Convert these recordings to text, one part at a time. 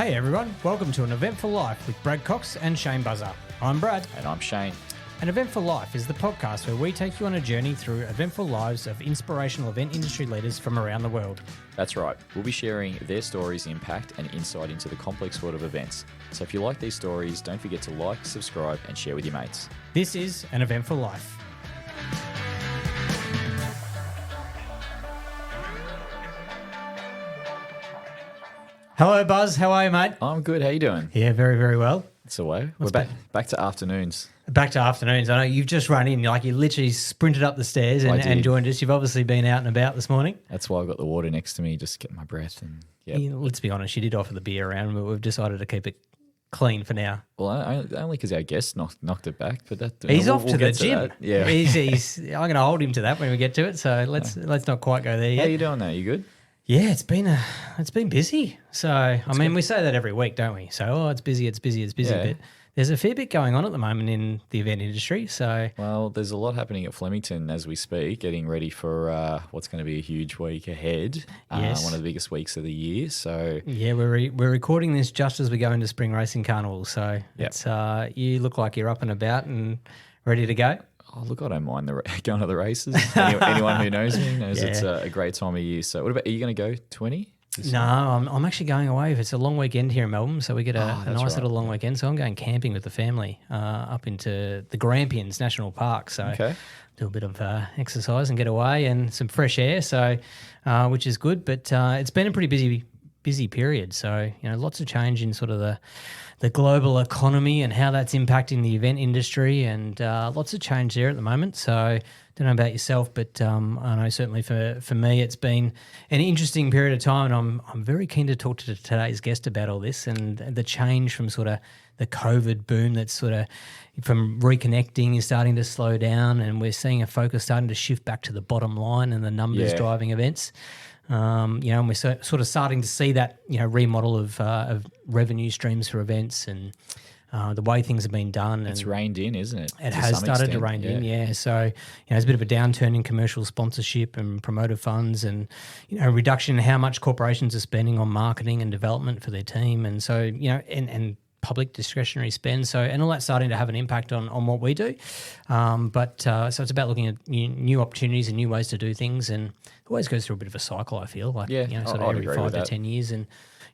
Hey everyone, welcome to An Eventful Life with Brad Cox and Shane Buzzer. I'm Brad. And I'm Shane. An Eventful Life is the podcast where we take you on a journey through eventful lives of inspirational event industry leaders from around the world. That's right. We'll be sharing their stories, impact, and insight into the complex world of events. So if you like these stories, don't forget to like, subscribe, and share with your mates. This is An Eventful Life. Hello, Buzz. How are you, mate? I'm good. How you doing? Yeah, very, very well. It's away. We're back to afternoons. Back to afternoons. I know you've just run in, like you literally sprinted up the stairs and joined us. You've obviously been out and about this morning. That's why I've got the water next to me, just getting my breath. And yeah, let's be honest, you did offer the beer around, but we've decided to keep it clean for now. Well, only because our guest knocked it back. But that he's off to the gym. Yeah, I'm going to hold him to that when we get to it. So let's not quite go there yet. How you doing, though? You good? Yeah, it's been busy. So I mean, we say that every week, don't we? So it's busy. Yeah. But there's a fair bit going on at the moment in the event industry. So well, there's a lot happening at Flemington as we speak, getting ready for what's going to be a huge week ahead. Yes. One of the biggest weeks of the year. So yeah, we're recording this just as we go into Spring Racing Carnival. So it's you look like you're up and about and ready to go. Oh, look, I don't mind going to the races. Anyone who knows me knows it's a great time of year. So what about, are you going to go 20? No, I'm actually going away. It's a long weekend here in Melbourne, so we get a nice little long weekend. So I'm going camping with the family up into the Grampians National Park. So do a bit of exercise and get away and some fresh air, so which is good. But it's been a pretty busy period. So, lots of change in sort of the global economy and how that's impacting the event industry, and lots of change there at the moment. So don't know about yourself, but I know certainly for me it's been an interesting period of time, and I'm very keen to talk to today's guest about all this and the change from sort of the COVID boom that's sort of from reconnecting is starting to slow down, and we're seeing a focus starting to shift back to the bottom line and the numbers driving events. And we're sort of starting to see that, remodel of revenue streams for events and the way things have been done. It's reined in, isn't it? It has started to rein in, yeah. So, there's a bit of a downturn in commercial sponsorship and promoter funds and, reduction in how much corporations are spending on marketing and development for their team. And so, and public discretionary spend. So, and all that's starting to have an impact on what we do. So it's about looking at new opportunities and new ways to do things, and it always goes through a bit of a cycle, I feel like, sort of every 5 to 10 years. And,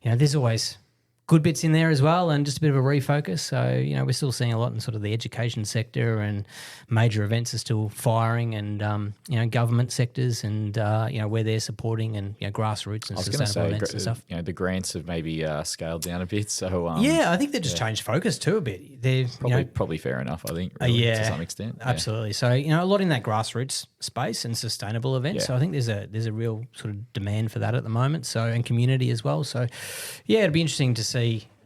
there's always good bits in there as well, and just a bit of a refocus. So, we're still seeing a lot in sort of the education sector, and major events are still firing, and, government sectors and, where they're supporting, and, grassroots and sustainable events and stuff. The grants have maybe scaled down a bit. So, I think they've just changed focus too a bit. They're probably fair enough, I think, really, to some extent. Absolutely. So, a lot in that grassroots space and sustainable events. So I think there's a real sort of demand for that at the moment. So, and community as well. So, it'd be interesting to see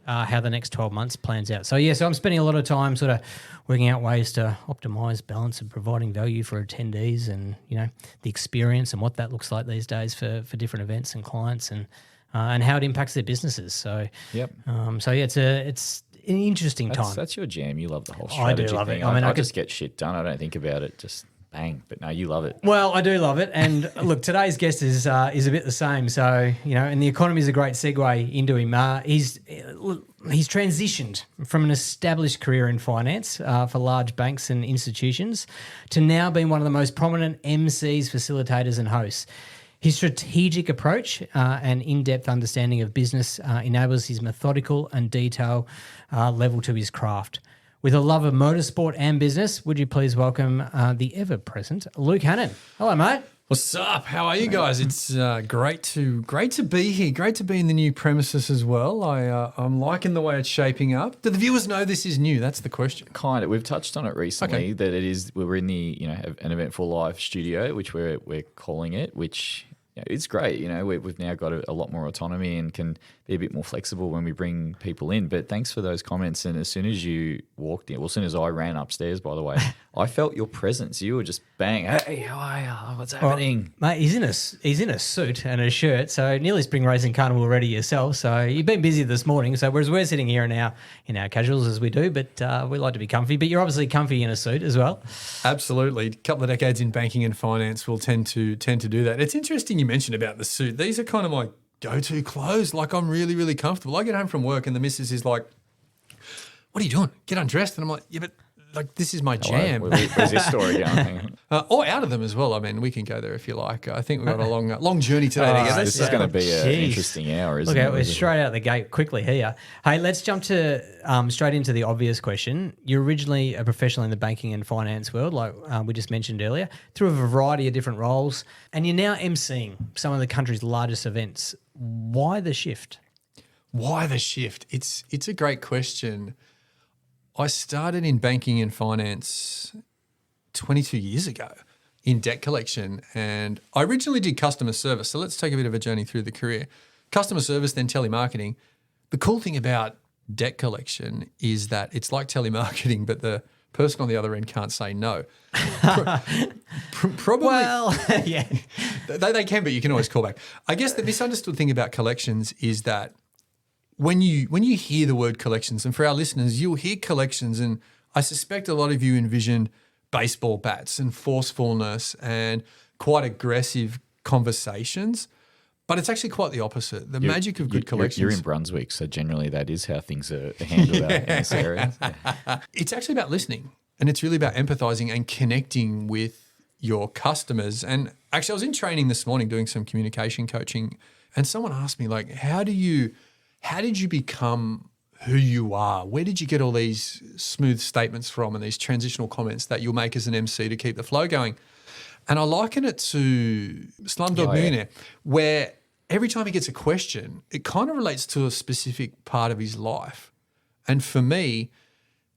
how the next 12 months plans out. So, so I'm spending a lot of time sort of working out ways to optimise balance and providing value for attendees and, the experience and what that looks like these days for different events and clients and how it impacts their businesses. So, it's an interesting time. That's your jam. You love the whole strategy I do love thing. it. I just get shit done. I don't think about it. Just bang. But no, you love it. Well, I do love it. And look, today's guest is a bit the same. So, and the economy is a great segue into him. He's transitioned from an established career in finance for large banks and institutions to now being one of the most prominent MCs, facilitators and hosts. His strategic approach and in-depth understanding of business enables his methodical and detail level to his craft. With a love of motorsport and business, would you please welcome the ever-present Luke Hannan. Hello, mate. What's up? How are you guys? It's great to be here. Great to be in the new premises as well. I'm liking the way it's shaping up. Do the viewers know this is new? That's the question. Kind of. We've touched on it recently that it is. We're in the An Eventful Life studio, which we're calling it, which. It's great. We've now got a lot more autonomy and can be a bit more flexible when we bring people in. But thanks for those comments. And as soon as you walked in, as soon as I ran upstairs, by the way, I felt your presence. You were just bang. Hey, how are you? What's happening? Well, mate, he's in a suit and a shirt, so nearly Spring Racing Carnival ready yourself. So you've been busy this morning. So whereas we're sitting here in our casuals as we do, but we like to be comfy. But you're obviously comfy in a suit as well. Absolutely. A couple of decades in banking and finance will tend to do that. It's interesting you mentioned about the suit. These are kind of my go to clothes. Like I'm really, really comfortable. I get home from work and the missus is like, what are you doing? Get undressed. And I'm like, yeah, but like this is my jam. Where's this story going? Or out of them as well. I mean, we can go there if you like. I think we've got a long journey today together. This is going to be an interesting hour, isn't it? We're straight out the gate quickly here. Hey, let's jump to straight into the obvious question. You're originally a professional in the banking and finance world, like we just mentioned earlier, through a variety of different roles, and you're now emceeing some of the country's largest events. Why the shift? Why the shift? It's a great question. I started in banking and finance 22 years ago in debt collection, and I originally did customer service. So let's take a bit of a journey through the career. Customer service, then telemarketing. The cool thing about debt collection is that it's like telemarketing, but the person on the other end can't say no. Probably. Well, yeah. They can, but you can always call back. I guess the misunderstood thing about collections is that when you hear the word collections, and for our listeners, you'll hear collections, and I suspect a lot of you envision baseball bats and forcefulness and quite aggressive conversations, but it's actually quite the opposite. The magic of good collections. You're in Brunswick, so generally that is how things are handled out in this area. Yeah. It's actually about listening, and it's really about empathizing and connecting with your customers. And actually, I was in training this morning doing some communication coaching, and someone asked me, like, how did you become who you are? Where did you get all these smooth statements from and these transitional comments that you'll make as an MC to keep the flow going? And I liken it to Slumdog Millionaire, where every time he gets a question, it kind of relates to a specific part of his life. And for me,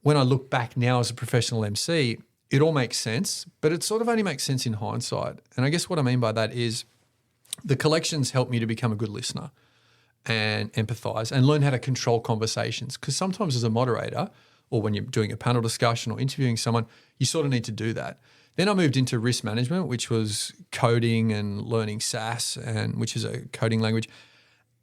when I look back now as a professional MC, it all makes sense, but it sort of only makes sense in hindsight. And I guess what I mean by that is the collections help me to become a good listener and empathize and learn how to control conversations. Because sometimes as a moderator, or when you're doing a panel discussion or interviewing someone, you sort of need to do that. Then I moved into risk management, which was coding and learning SAS, and which is a coding language.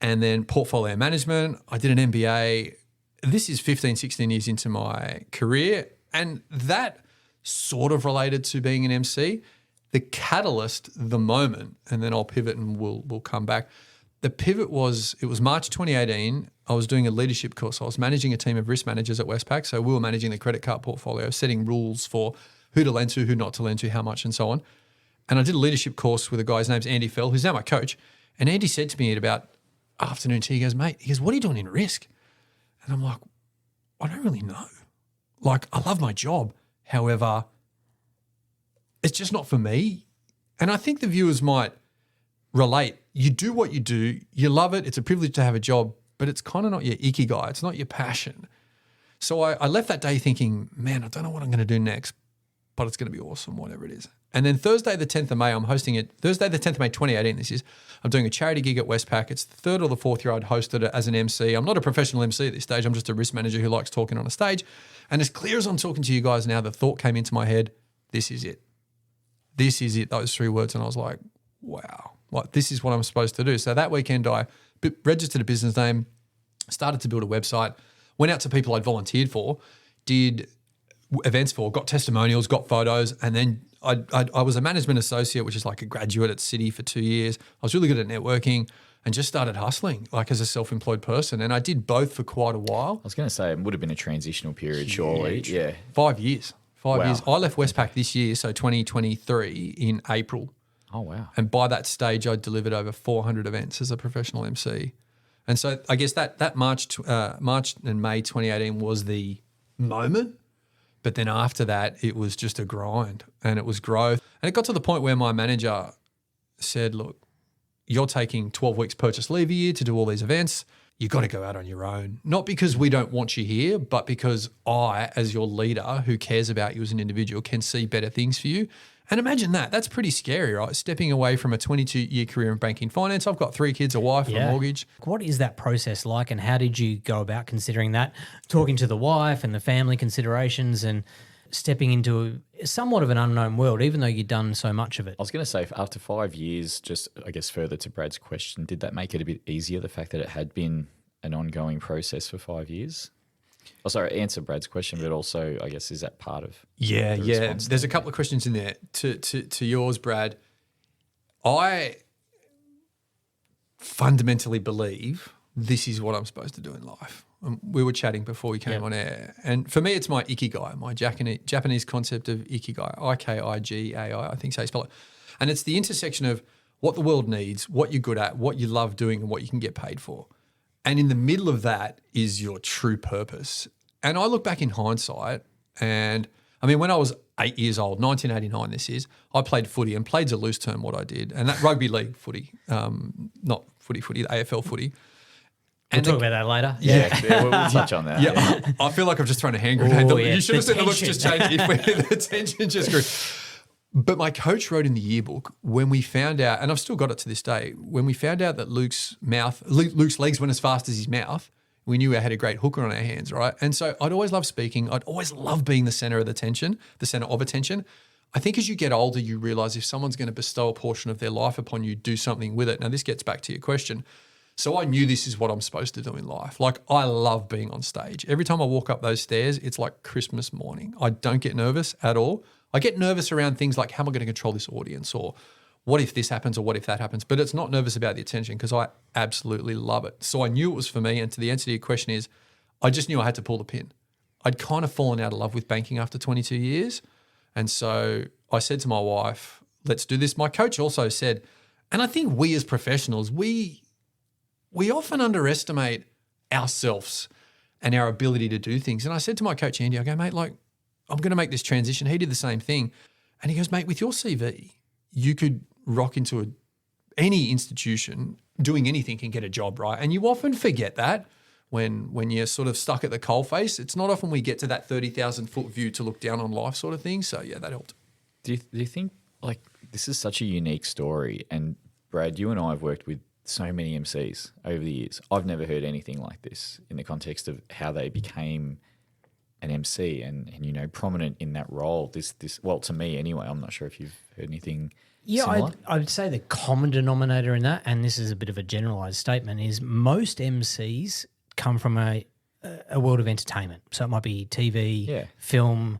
And then portfolio management. I did an MBA. This is 15, 16 years into my career. And that sort of related to being an MC. The catalyst, the moment, and then I'll pivot and we'll come back. The pivot was, it was March 2018. I was doing a leadership course. I was managing a team of risk managers at Westpac. So we were managing the credit card portfolio, setting rules for who to lend to, who not to lend to, how much, and so on. And I did a leadership course with a guy, his name's Andy Fell, who's now my coach. And Andy said to me at about afternoon tea, he goes, mate, what are you doing in risk? And I'm like, I don't really know. Like, I love my job. However, it's just not for me. And I think the viewers might relate. You do what you do. You love it. It's a privilege to have a job, but it's kind of not your ikigai. It's not your passion. So I left that day thinking, man, I don't know what I'm going to do next, but it's going to be awesome, whatever it is. And then Thursday, the 10th of May, I'm hosting it. Thursday, the 10th of May, 2018, this is. I'm doing a charity gig at Westpac. It's the third or the fourth year I'd hosted it as an MC. I'm not a professional MC at this stage. I'm just a risk manager who likes talking on a stage. And as clear as I'm talking to you guys now, the thought came into my head, this is it. This is it, those three words. And I was like, wow, like this is what I'm supposed to do. So that weekend I registered a business name, started to build a website, went out to people I'd volunteered for, did events for, got testimonials, got photos, and then I was a management associate, which is like a graduate at Citi for 2 years. I was really good at networking and just started hustling like as a self-employed person. And I did both for quite a while. I was going to say it would have been a transitional period, surely. Yeah. 5 years. 5 years. I left Westpac this year, so 2023 in April. Oh, wow. And by that stage, I delivered over 400 events as a professional MC. And so I guess that March and May 2018 was the moment. But then after that, it was just a grind and it was growth. And it got to the point where my manager said, look, you're taking 12 weeks purchase leave a year to do all these events. You've got to go out on your own. Not because we don't want you here, but because I, as your leader who cares about you as an individual, can see better things for you. And imagine that. That's pretty scary, right? Stepping away from a 22-year career in banking finance. I've got 3 kids, a wife, a mortgage. What is that process like and how did you go about considering that? Talking to the wife and the family considerations and stepping into somewhat of an unknown world, even though you've done so much of it. I was going to say, after 5 years, just I guess further to Brad's question, did that make it a bit easier, the fact that it had been an ongoing process for 5 years? Oh, sorry, answer Brad's question, but also, I guess, is that part of the response? There's a couple of questions in there. To yours, Brad, fundamentally believe this is what I'm supposed to do in life. We were chatting before we came on air. And for me, it's my ikigai, my Japanese concept of ikigai, I-K-I-G-A-I, I think so you spell it. And it's the intersection of what the world needs, what you're good at, what you love doing, and what you can get paid for. And in the middle of that is your true purpose. And I look back in hindsight and, I mean, when I was 8 years old, 1989 this is, I played footy, and played's a loose term what I did. And that rugby league footy, not footy, the AFL footy. We'll talk about that later. Yeah, we'll touch on that. Yeah. I feel like I've just thrown a hand grenade. You should have seen the looks just change. The tension just grew. But my coach wrote in the yearbook when we found out, and I've still got it to this day, when we found out that Luke's legs went as fast as his mouth, we knew we had a great hooker on our hands, right? And so I'd always loved speaking. I'd always loved being the center of attention. I think as you get older, you realize if someone's going to bestow a portion of their life upon you, do something with it. Now, this gets back to your question. So I knew this is what I'm supposed to do in life. Like, I love being on stage. Every time I walk up those stairs, it's like Christmas morning. I don't get nervous at all. I get nervous around things like, how am I going to control this audience, or what if this happens, or what if that happens? But it's not nervous about the attention, because I absolutely love it. So I knew it was for me. And to the answer to your question is, I just knew I had to pull the pin. I'd kind of fallen out of love with banking after 22 years. And so I said to my wife, let's do this. My coach also said, and I think we as professionals, we often underestimate ourselves and our ability to do things. And I said to my coach, Andy, I go, mate, like, I'm going to make this transition. He did the same thing. And he goes, mate, with your CV, you could rock into any institution, doing anything and get a job, right? And you often forget that when you're sort of stuck at the coalface. It's not often we get to that 30,000 foot view to look down on life sort of thing. So yeah, that helped. Do you think, like, this is such a unique story? And Brad, you and I have worked with so many MCs over the years. I've never heard anything like this in the context of how they became an MC and you know, prominent in that role. This well, to me anyway, I'm not sure if you've heard anything similar. I'd say the common denominator in that, and this is a bit of a generalised statement, is most MCs come from a world of entertainment. So it might be TV, film,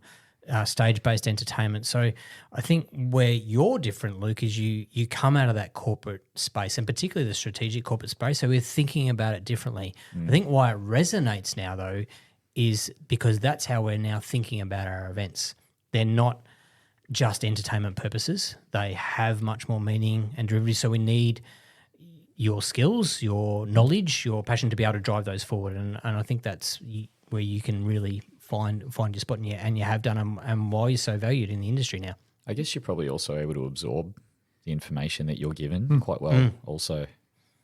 stage-based entertainment. So I think where you're different, Luke, is you come out of that corporate space, and particularly the strategic corporate space. So we're thinking about it differently. I think why it resonates now, though, is because that's how we're now thinking about our events. They're not just entertainment purposes. They have much more meaning and derivatives. So we need your skills, your knowledge, your passion to be able to drive those forward. And I think that's where you can really find your spot, and you have done, and why you're so valued in the industry now. I guess you're probably also able to absorb the information that you're given quite well also.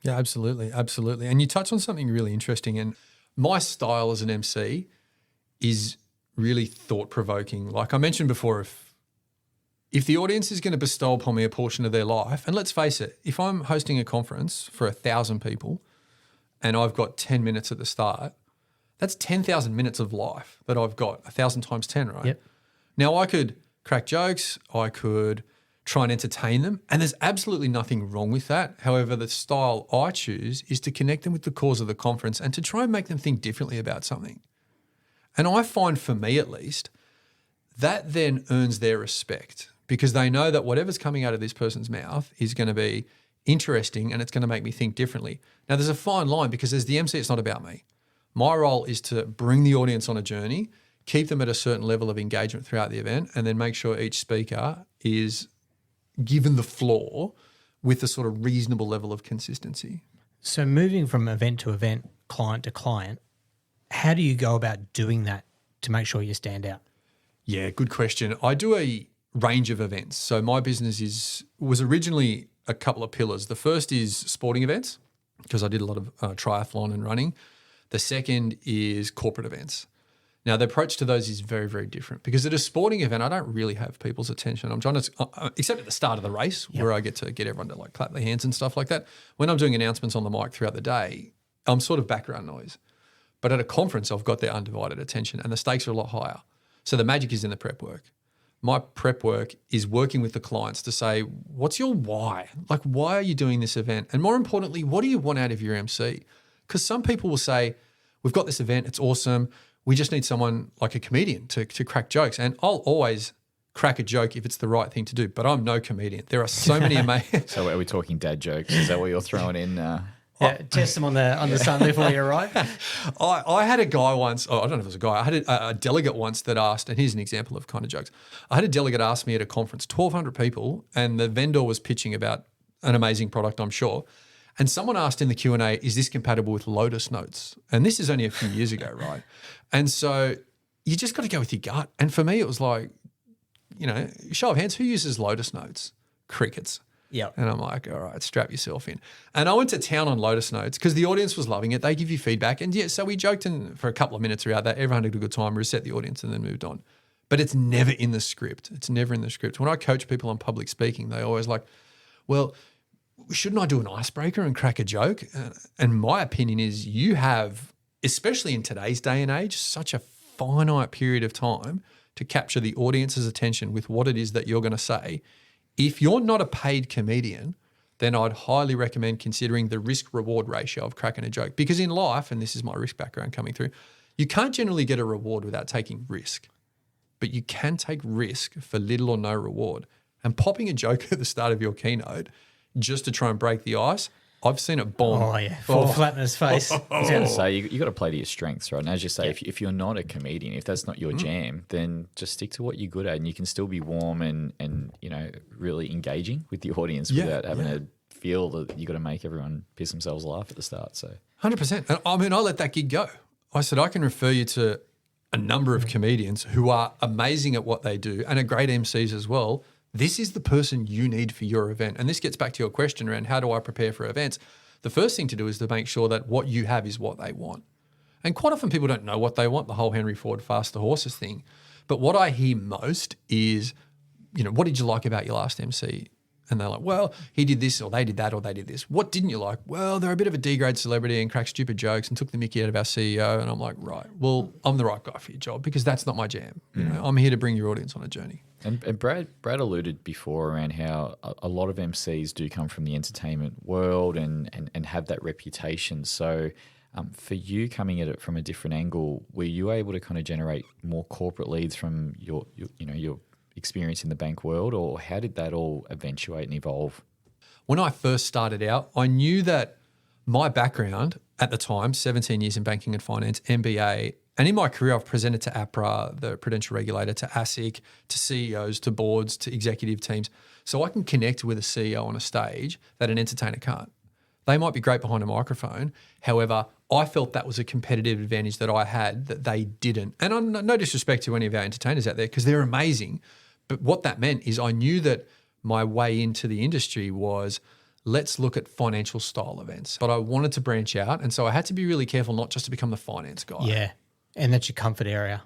Yeah, absolutely. And you touch on something really interesting, and my style as an MC is really thought-provoking. Like I mentioned before, if the audience is going to bestow upon me a portion of their life, and let's face it, if I'm hosting a conference for 1,000 people and I've got 10 minutes at the start, that's 10,000 minutes of life that I've got, 1,000 times 10, right? Yep. Now, I could crack jokes, I could try and entertain them, and there's absolutely nothing wrong with that. However, the style I choose is to connect them with the cause of the conference and to try and make them think differently about something. And I find, for me at least, that then earns their respect, because they know that whatever's coming out of this person's mouth is going to be interesting and it's going to make me think differently. Now, there's a fine line, because as the MC, it's not about me. My role is to bring the audience on a journey, keep them at a certain level of engagement throughout the event, and then make sure each speaker is given the floor with a sort of reasonable level of consistency. So moving from event to event, client to client, how do you go about doing that to make sure you stand out? Yeah, good question. I do a range of events. So my business was originally a couple of pillars. The first is sporting events, because I did a lot of triathlon and running. The second is corporate events. Now, the approach to those is very, very different, because at a sporting event, I don't really have people's attention. I'm trying to, except at the start of the race, where I get to get everyone to like clap their hands and stuff like that. When I'm doing announcements on the mic throughout the day, I'm sort of background noise. But at a conference, I've got their undivided attention, and the stakes are a lot higher. So the magic is in the prep work. My prep work is working with the clients to say, what's your why? Like, why are you doing this event? And more importantly, what do you want out of your MC? Because some people will say, we've got this event, it's awesome. We just need someone like a comedian to crack jokes. And I'll always crack a joke if it's the right thing to do, but I'm no comedian. There are so many amazing. So are we talking dad jokes? Is that what you're throwing in? Yeah, test them on the Sunday before you arrive. I had a guy once, I don't know if it was a guy, I had a delegate once that asked, and here's an example of kind of jokes. I had a delegate ask me at a conference, 1,200 people, and the vendor was pitching about an amazing product, I'm sure. And someone asked in the Q&A, is this compatible with Lotus Notes? And this is only a few years ago, right? And so you just got to go with your gut. And for me, it was like, show of hands, who uses Lotus Notes? Crickets. Yep. And I'm like, all right, strap yourself in. And I went to town on Lotus Notes because the audience was loving it. They give you feedback. And so we joked for a couple of minutes throughout that. Everyone had a good time, reset the audience, and then moved on. But it's never in the script. It's never in the script. When I coach people on public speaking, they always like, well, shouldn't I do an icebreaker and crack a joke? And my opinion is you have, especially in today's day and age, such a finite period of time to capture the audience's attention with what it is that you're going to say. If you're not a paid comedian, then I'd highly recommend considering the risk-reward ratio of cracking a joke. Because in life, and this is my risk background coming through, you can't generally get a reward without taking risk. But you can take risk for little or no reward. And popping a joke at the start of your keynote just to try and break the ice, I've seen it bomb. Oh, yeah. Fall flat in his face. I was going to say, you got to play to your strengths, right? And as you say, if you're not a comedian, if that's not your jam, then just stick to what you're good at, and you can still be warm and really engaging with the audience without having to feel that you got to make everyone piss themselves laugh at the start. So 100%. And I mean, I let that gig go. I said, I can refer you to a number of comedians who are amazing at what they do and are great MCs as well. This is the person you need for your event. And this gets back to your question around how do I prepare for events? The first thing to do is to make sure that what you have is what they want. And quite often people don't know what they want, the whole Henry Ford faster horses thing. But what I hear most is, what did you like about your last MC? And they're like, well, he did this or they did that or they did this. What didn't you like? Well, they're a bit of a D-grade celebrity and cracked stupid jokes and took the mickey out of our CEO. And I'm like, right, well, I'm the right guy for your job because that's not my jam. I'm here to bring your audience on a journey. And Brad alluded before around how a lot of MCs do come from the entertainment world and have that reputation. So for you coming at it from a different angle, were you able to kind of generate more corporate leads from your experience in the bank world, or how did that all eventuate and evolve? When I first started out, I knew that my background at the time, 17 years in banking and finance, MBA, and in my career I've presented to APRA, the prudential regulator, to ASIC, to CEOs, to boards, to executive teams. So I can connect with a CEO on a stage that an entertainer can't. They might be great behind a microphone. However, I felt that was a competitive advantage that I had that they didn't. And I'm no disrespect to any of our entertainers out there because they're amazing. But what that meant is I knew that my way into the industry was let's look at financial style events. But I wanted to branch out. And so I had to be really careful not just to become the finance guy. Yeah. And that's your comfort area.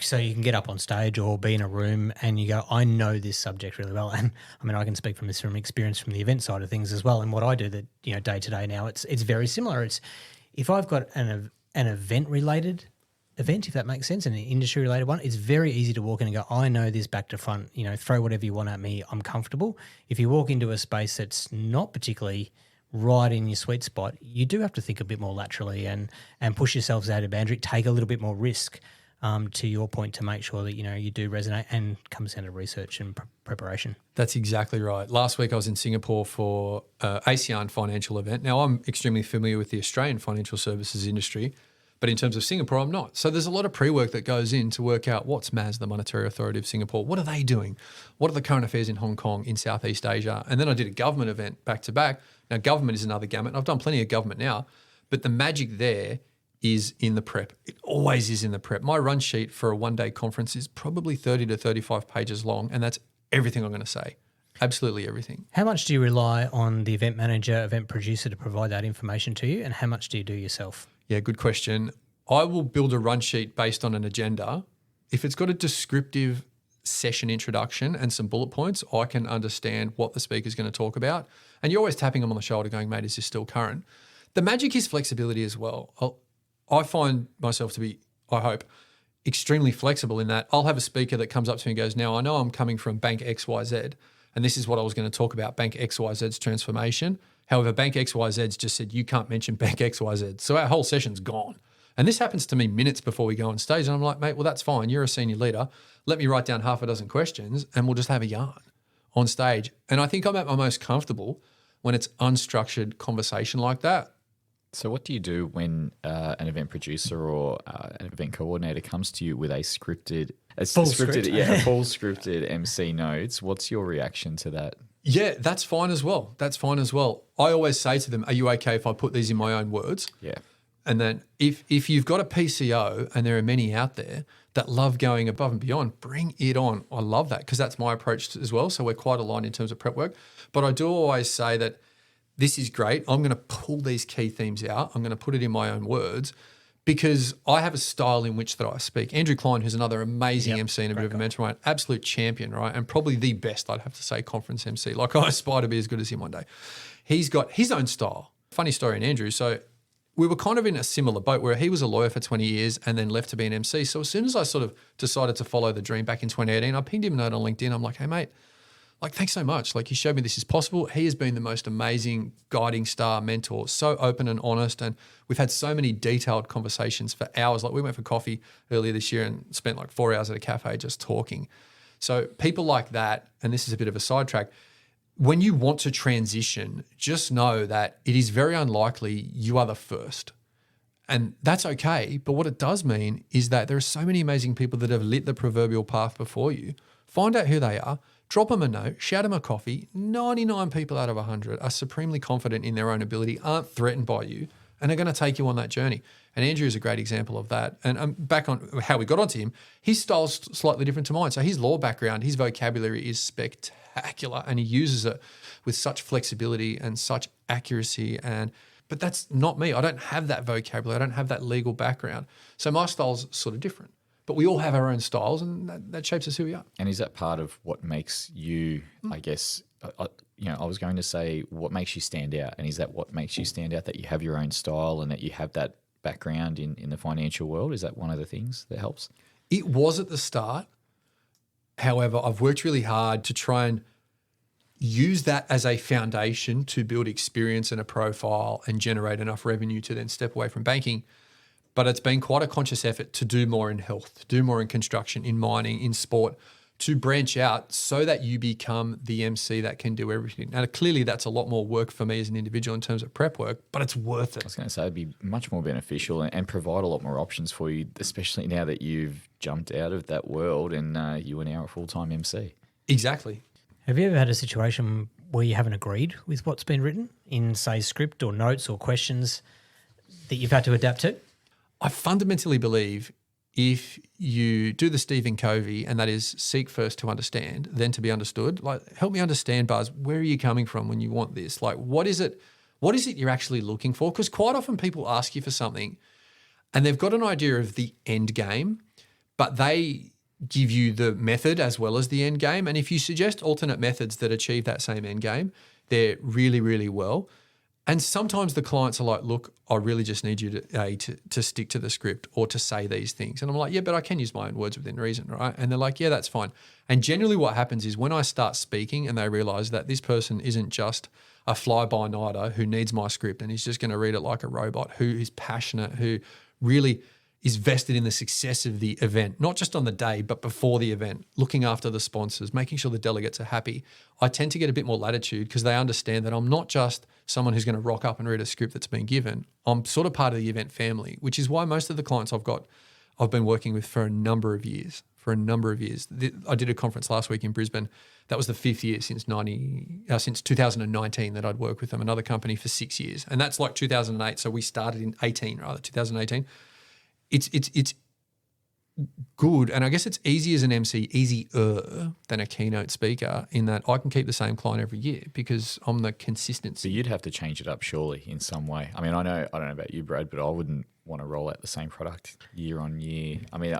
So you can get up on stage or be in a room and you go, I know this subject really well. And I mean, I can speak from this from experience from the event side of things as well. And what I do that, day to day now, it's very similar. It's if I've got an event related event, if that makes sense, and an industry related one, it's very easy to walk in and go, I know this back to front, throw whatever you want at me, I'm comfortable. If you walk into a space that's not particularly right in your sweet spot, you do have to think a bit more laterally and push yourselves out of boundary, take a little bit more risk, to your point, to make sure that, you do resonate, and comes down to research and preparation. That's exactly right. Last week I was in Singapore for ASEAN financial event. Now I'm extremely familiar with the Australian financial services industry, but in terms of Singapore, I'm not. So there's a lot of pre-work that goes in to work out what's MAS, the Monetary Authority of Singapore. What are they doing? What are the current affairs in Hong Kong, in Southeast Asia? And then I did a government event back to back. Now, government is another gamut. I've done plenty of government now, but the magic there is in the prep. It always is in the prep. My run sheet for a one-day conference is probably 30 to 35 pages long, and that's everything I'm going to say. Absolutely everything. How much do you rely on the event manager, event producer to provide that information to you, and how much do you do yourself? Yeah, good question. I will build a run sheet based on an agenda. If it's got a descriptive session introduction and some bullet points, I can understand what the speaker's going to talk about. And you're always tapping them on the shoulder going, mate, is this still current? The magic is flexibility as well. I find myself to be, I hope, extremely flexible in that I'll have a speaker that comes up to me and goes, now I know I'm coming from Bank XYZ, and this is what I was going to talk about, Bank XYZ's transformation. However, Bank XYZ's just said, you can't mention Bank XYZ. So our whole session's gone. And this happens to me minutes before we go on stage. And I'm like, mate, well, that's fine. You're a senior leader. Let me write down half a dozen questions and we'll just have a yarn on stage. And I think I'm at my most comfortable when it's unstructured conversation like that. So what do you do when an event producer or an event coordinator comes to you with a full scripted MC notes? What's your reaction to that? Yeah, that's fine as well. I always say to them, are you okay if I put these in my own words? Yeah. And then if you've got a PCO, and there are many out there that love going above and beyond, bring it on. I love that because that's my approach as well. So we're quite aligned in terms of prep work. But I do always say that this is great. I'm going to pull these key themes out. I'm going to put it in my own words because I have a style in which that I speak. Andrew Klein, who's another amazing MC and a bit of a mentor, an absolute champion, right? And probably the best, I'd have to say, conference MC. Like I aspire to be as good as him one day. He's got his own style. Funny story in Andrew. So we were kind of in a similar boat where he was a lawyer for 20 years and then left to be an MC. So as soon as I sort of decided to follow the dream back in 2018, I pinged him a note on LinkedIn. I'm like, hey, mate, like, thanks so much. Like, you showed me this is possible. He has been the most amazing guiding star mentor, so open and honest. And we've had so many detailed conversations for hours. Like, we went for coffee earlier this year and spent like 4 hours at a cafe just talking. So people like that, and this is a bit of a sidetrack, when you want to transition, just know that it is very unlikely you are the first. And that's okay. But what it does mean is that there are so many amazing people that have lit the proverbial path before you. Find out who they are. Drop them a note, shout them a coffee. 99 people out of 100 are supremely confident in their own ability, aren't threatened by you, and are going to take you on that journey. And Andrew is a great example of that. And back on how we got onto him, his style's slightly different to mine. So his law background, his vocabulary is spectacular, and he uses it with such flexibility and such accuracy. But that's not me. I don't have that vocabulary. I don't have that legal background. So my style's sort of different. But we all have our own styles, and that shapes us who we are. And is that part of what makes you, I guess, I was going to say what makes you stand out. And is that what makes you stand out, that you have your own style and that you have that background in the financial world? Is that one of the things that helps? It was at the start. However, I've worked really hard to try and use that as a foundation to build experience and a profile and generate enough revenue to then step away from banking. But it's been quite a conscious effort to do more in health, to do more in construction, in mining, in sport, to branch out so that you become the MC that can do everything. Now, clearly that's a lot more work for me as an individual in terms of prep work, but it's worth it. I was going to say it'd be much more beneficial and provide a lot more options for you, especially now that you've jumped out of that world and you are now a full-time MC. Exactly. Have you ever had a situation where you haven't agreed with what's been written in, say, script or notes or questions that you've had to adapt to? I fundamentally believe if you do the Stephen Covey, and that is seek first to understand, then to be understood, like, help me understand, Buzz, where are you coming from when you want this? Like, what is it you're actually looking for? Because quite often people ask you for something and they've got an idea of the end game, but they give you the method as well as the end game. And if you suggest alternate methods that achieve that same end game, they're really, really well. And sometimes the clients are like, look, I really just need you to stick to the script or to say these things. And I'm like, yeah, but I can use my own words within reason, right? And they're like, yeah, that's fine. And generally what happens is when I start speaking and they realize that this person isn't just a fly-by-nighter who needs my script and he's just going to read it like a robot, who is passionate, who really is vested in the success of the event, not just on the day, but before the event, looking after the sponsors, making sure the delegates are happy. I tend to get a bit more latitude because they understand that I'm not just someone who's going to rock up and read a script that's been given. I'm sort of part of the event family, which is why most of the clients I've been working with for a number of years. I did a conference last week in Brisbane. That was the 5th year since 2019 that I'd worked with them, another company for 6 years. And that's like 2008. So we started in 2018. It's good, and I guess it's easy as an MC, easier than a keynote speaker in that I can keep the same client every year because I'm the consistency. So you'd have to change it up surely in some way. I mean, I don't know about you, Brad, but I wouldn't want to roll out the same product year on year. I mean,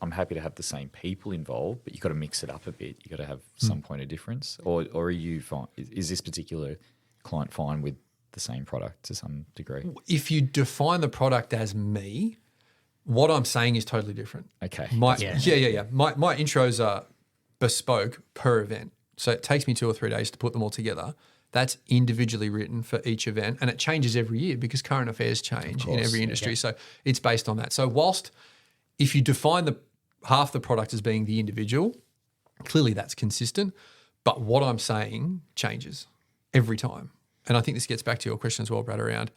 I'm happy to have the same people involved, but you've got to mix it up a bit. You've got to have some point of difference. Or are you fine? Is this particular client fine with the same product to some degree? If you define the product as me, what I'm saying is totally different. Okay. My intros are bespoke per event. So it takes me 2 or 3 days to put them all together. That's individually written for each event, and it changes every year because current affairs change in every industry. So it's based on that. So whilst if you define half the product as being the individual, clearly that's consistent. But what I'm saying changes every time. And I think this gets back to your question as well, Brad, around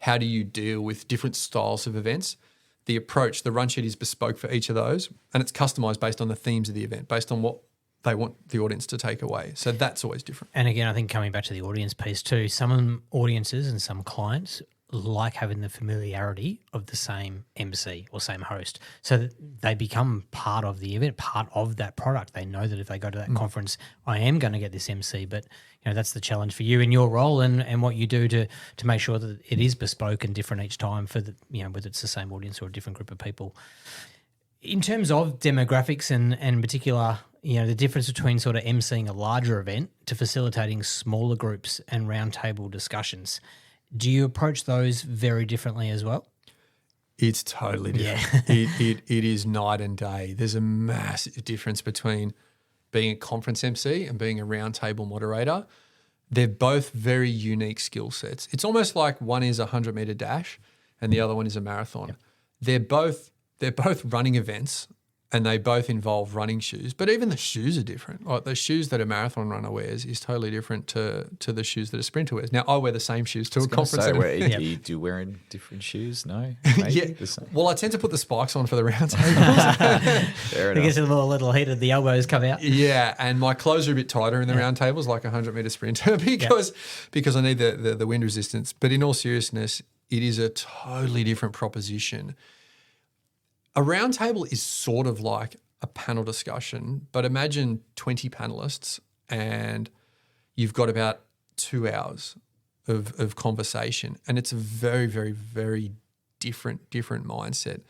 how do you deal with different styles of events? The approach, the run sheet is bespoke for each of those, and it's customized based on the themes of the event, based on what they want the audience to take away. So that's always different. And again, I think coming back to the audience piece too, some audiences and some clients like having the familiarity of the same MC or same host, so that they become part of the event, part of that product. They know that if they go to that conference, I am going to get this MC, but that's the challenge for you in your role and what you do to make sure that it is bespoke and different each time for the, whether it's the same audience or a different group of people. In terms of demographics and in particular, the difference between sort of emceeing a larger event to facilitating smaller groups and roundtable discussions, do you approach those very differently as well? It's totally different. Yeah. It is night and day. There's a massive difference between being a conference MC and being a roundtable moderator. They're both very unique skill sets. It's almost like one is a 100-meter dash and the other one is a marathon. Yep. They're both running events, and they both involve running shoes. But even the shoes are different. Like the shoes that a marathon runner wears is totally different to the shoes that a sprinter wears. Now, I wear the same shoes to a conference. You do wearing different shoes? No? Maybe the same. Well, I tend to put the spikes on for the round tables. Fair enough. It gets a little heated, the elbows come out. Yeah, and my clothes are a bit tighter in the round tables, like a 100-meter sprinter, because I need the wind resistance. But in all seriousness, it is a totally different proposition. A round table is sort of like a panel discussion, but imagine 20 panelists and you've got about 2 hours of conversation, and it's a very, very, very different mindset.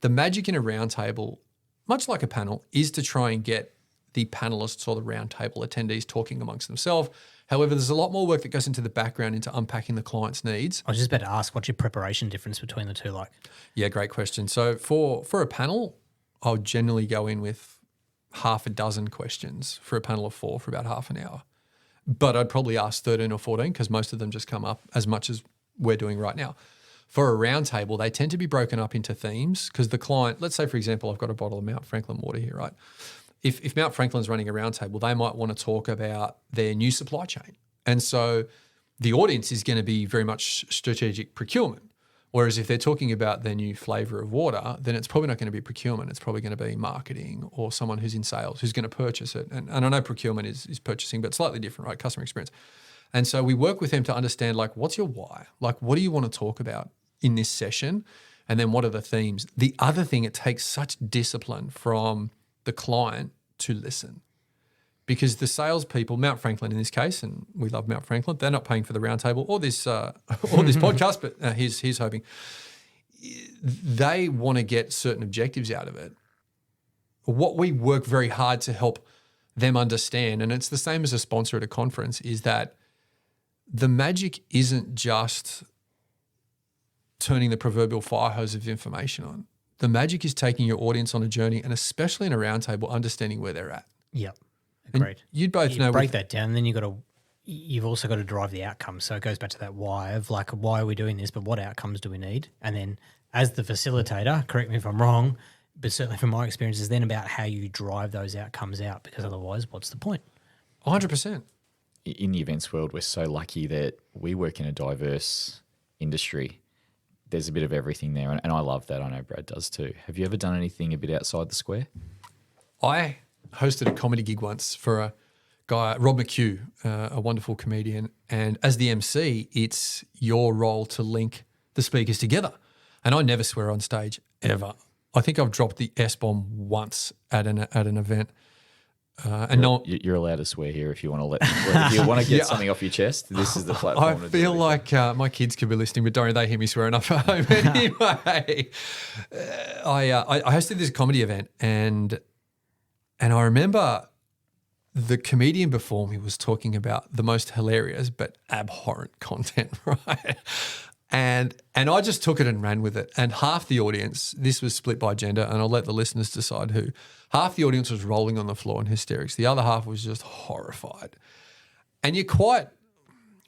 The magic in a round table, much like a panel, is to try and get the panelists or the round table attendees talking amongst themselves. However, there's a lot more work that goes into the background into unpacking the client's needs. I was just about to ask, what's your preparation difference between the two like? Yeah, great question. So for a panel, I'll generally go in with half a dozen questions for a panel of 4 for about half an hour. But I'd probably ask 13 or 14 because most of them just come up as much as we're doing right now. For a round table, they tend to be broken up into themes because the client, let's say, for example, I've got a bottle of Mount Franklin water here, right? If Mount Franklin's running a roundtable, they might want to talk about their new supply chain. And so the audience is going to be very much strategic procurement. Whereas if they're talking about their new flavour of water, then it's probably not going to be procurement. It's probably going to be marketing or someone who's in sales who's going to purchase it. And I know procurement is purchasing, but slightly different, right? Customer experience. And so we work with them to understand, like, what's your why? Like, what do you want to talk about in this session? And then what are the themes? The other thing, it takes such discipline from the client to listen, because the salespeople, Mount Franklin in this case, and we love Mount Franklin, they're not paying for the roundtable or this podcast, but he's hoping they want to get certain objectives out of it. What we work very hard to help them understand, and it's the same as a sponsor at a conference, is that the magic isn't just turning the proverbial fire hose of information on. The magic is taking your audience on a journey, and especially in a roundtable, understanding where they're at. Yep, agreed. You'd both know. Break that down, and then you've also got to drive the outcomes. So it goes back to that why of like, why are we doing this, but what outcomes do we need? And then as the facilitator, correct me if I'm wrong, but certainly from my experience, is then about how you drive those outcomes out, because otherwise, what's the point? 100%. In the events world, we're so lucky that we work in a diverse industry. There's a bit of everything there, and I love that. I know Brad does too. Have you ever done anything a bit outside the square? I hosted a comedy gig once for a guy, Rob McHugh, a wonderful comedian, and as the MC, it's your role to link the speakers together. And I never swear on stage, ever. I think I've dropped the S-bomb once at an event. You're allowed to swear here if you want to if you want to get something off your chest. This is the platform. I feel like my kids could be listening, but don't they hear me swear enough at home anyway. I hosted this comedy event, and I remember the comedian before me was talking about the most hilarious but abhorrent content, right? And I just took it and ran with it. And half the audience, this was split by gender, and I'll let the listeners decide who. Half the audience was rolling on the floor in hysterics. The other half was just horrified. And you're quite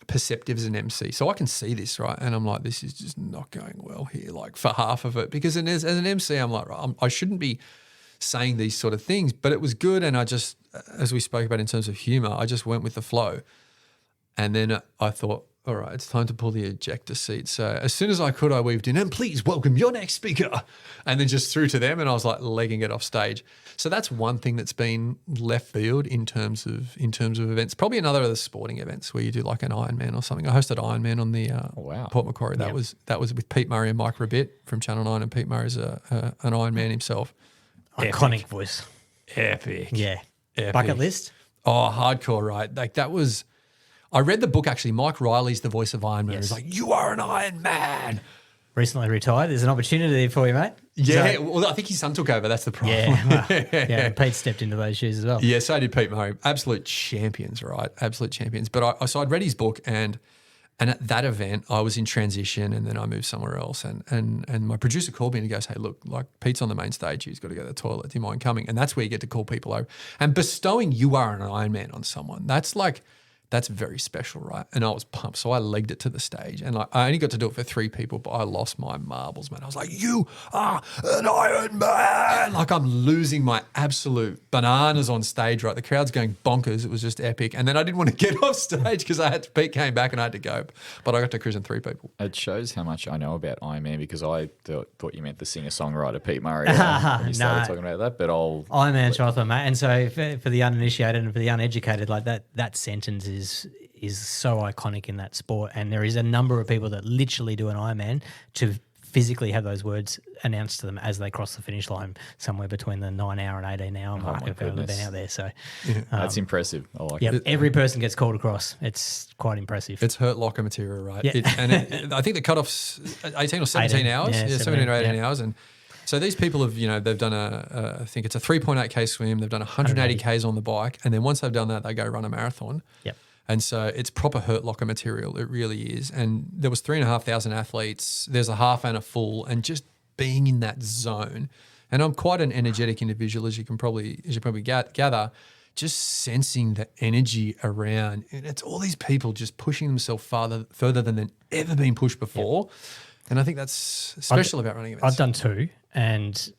perceptive as an MC. So I can see this, right? And I'm like, this is just not going well here, like for half of it. Because as an MC, I'm like, I shouldn't be saying these sort of things, but it was good. And I just, as we spoke about in terms of humor, I just went with the flow. And then I thought, all right, it's time to pull the ejector seat. So as soon as I could, I weaved in, and please welcome your next speaker. And then just threw to them, and I was like legging it off stage. So that's one thing that's been left field in terms of events. Probably another of the sporting events where you do like an Ironman or something. I hosted Ironman on the Port Macquarie. That was with Pete Murray and Mike Rabbit from Channel 9, and Pete Murray's an Ironman himself. Iconic voice. Epic. Yeah. Epic. Bucket list? Oh, hardcore, right? Like that was... I read the book actually. Mike Riley's the voice of Iron Man. He's like, you are an Iron Man. Recently retired. There's an opportunity there for you, mate. Yeah, well, I think his son took over. That's the problem. Yeah, well, Pete stepped into those shoes as well. Yeah, so did Pete Murray. Absolute champions, right? Absolute champions. But so I'd read his book, and at that event, I was in transition, and then I moved somewhere else. And my producer called me and he goes, hey, look, like Pete's on the main stage. He's got to go to the toilet. Do you mind coming? And that's where you get to call people over. And bestowing you are an Iron Man on someone, that's very special, right? And I was pumped. So I legged it to the stage. And I only got to do it for 3 people, but I lost my marbles, man. I was like, you are an Iron Man. Like I'm losing my absolute bananas on stage, right? The crowd's going bonkers. It was just epic. And then I didn't want to get off stage because Pete came back and I had to go. But I got to cruise in 3 people. It shows how much I know about Iron Man because I thought you meant the singer-songwriter Pete Murray when you started talking about that. But Iron Man's triathlon, mate. And so for the uninitiated and for the uneducated, like that sentence is so iconic in that sport, and there is a number of people that literally do an Ironman to physically have those words announced to them as they cross the finish line somewhere between the 9-hour and 18-hour mark if they've ever been out there. So that's impressive. I like it. Every person gets called across. It's quite impressive. It's hurt locker material, right? Yeah. I think the cutoff's 18 or 17 hours. Yeah, 17 or 18 hours. And so these people have, they've done I think it's a 3.8K swim. They've done 180 Ks on the bike. And then once they've done that, they go run a marathon. Yep. And so it's proper hurt locker material. It really is. And there was 3,500 athletes. There's a half and a full, and just being in that zone. And I'm quite an energetic individual, as you probably gather. Just sensing the energy around, and it's all these people just pushing themselves further than they've ever been pushed before. Yep. And I think that's special about running events. I've done 2, and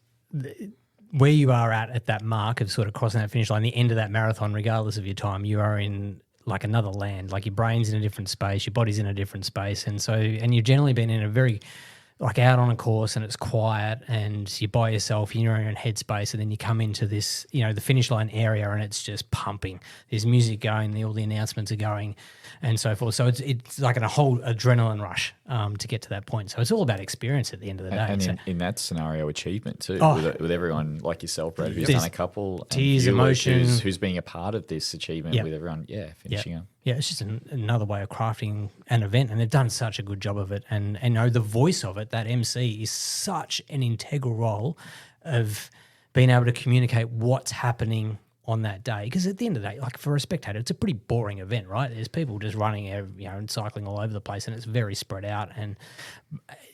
where you are at that mark of sort of crossing that finish line, the end of that marathon, regardless of your time, you are in like another land. Like your brain's in a different space, your body's in a different space, and you've generally been in a very like out on a course and it's quiet and you're by yourself in your own headspace, and then you come into this, the finish line area and it's just pumping. There's music going, all the announcements are going and so forth. So it's like a whole adrenaline rush to get to that point. So it's all about experience at the end of the day. And in that scenario, achievement too, with everyone like yourself, Brad, who's done a couple. Tears, emotion. Who's being a part of this achievement with everyone, finishing up. Yeah, it's just another way of crafting an event, and they've done such a good job of it. And the voice of it, that MC, is such an integral role of being able to communicate what's happening on that day. Because at the end of the day, like for a spectator, it's a pretty boring event, right? There's people just running, and cycling all over the place, and it's very spread out. And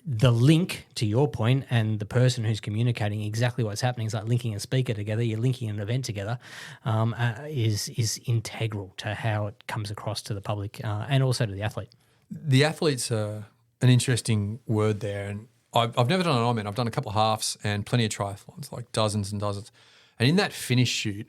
the link, to your point, and the person who's communicating exactly what's happening is like linking a speaker together. You're linking an event together, is integral to how it comes across to the public and also to the athlete. The athlete's an interesting word there, and I've never done an Ironman. I've done a couple of halves and plenty of triathlons, like dozens and dozens. And in that finish shoot,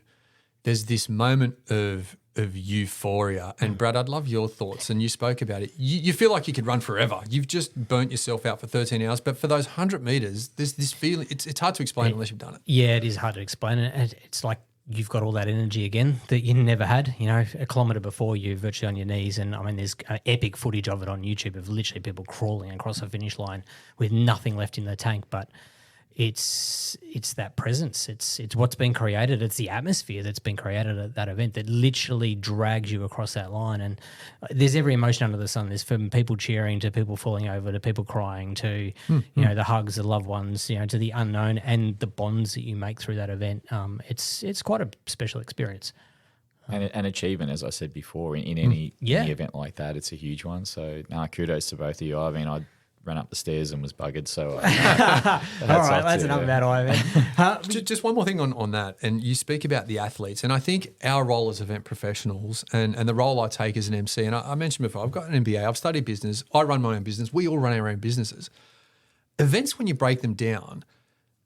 there's this moment of euphoria. And Brad, I'd love your thoughts. And you spoke about it. You feel like you could run forever. You've just burnt yourself out for 13 hours. But for those 100 meters, there's this feeling. It's hard to explain unless you've done it. Yeah, it is hard to explain. And it's like you've got all that energy again that you never had. A kilometre before, you're virtually on your knees. And I mean, there's epic footage of it on YouTube of literally people crawling across the finish line with nothing left in the tank. But it's that presence. It's what's been created. It's the atmosphere that's been created at that event that literally drags you across that line. And there's every emotion under the sun. There's from people cheering to people falling over to people crying to the hugs, the loved ones, to the unknown and the bonds that you make through that event. It's quite a special experience. And an achievement, as I said before, in any event like that, it's a huge one. So kudos to both of you. I mean, I ran up the stairs and was buggered. So all right, that's enough about IVent. Just one more thing on that. And you speak about the athletes. And I think our role as event professionals and the role I take as an MC, and I mentioned before, I've got an MBA, I've studied business, I run my own business, we all run our own businesses. Events, when you break them down,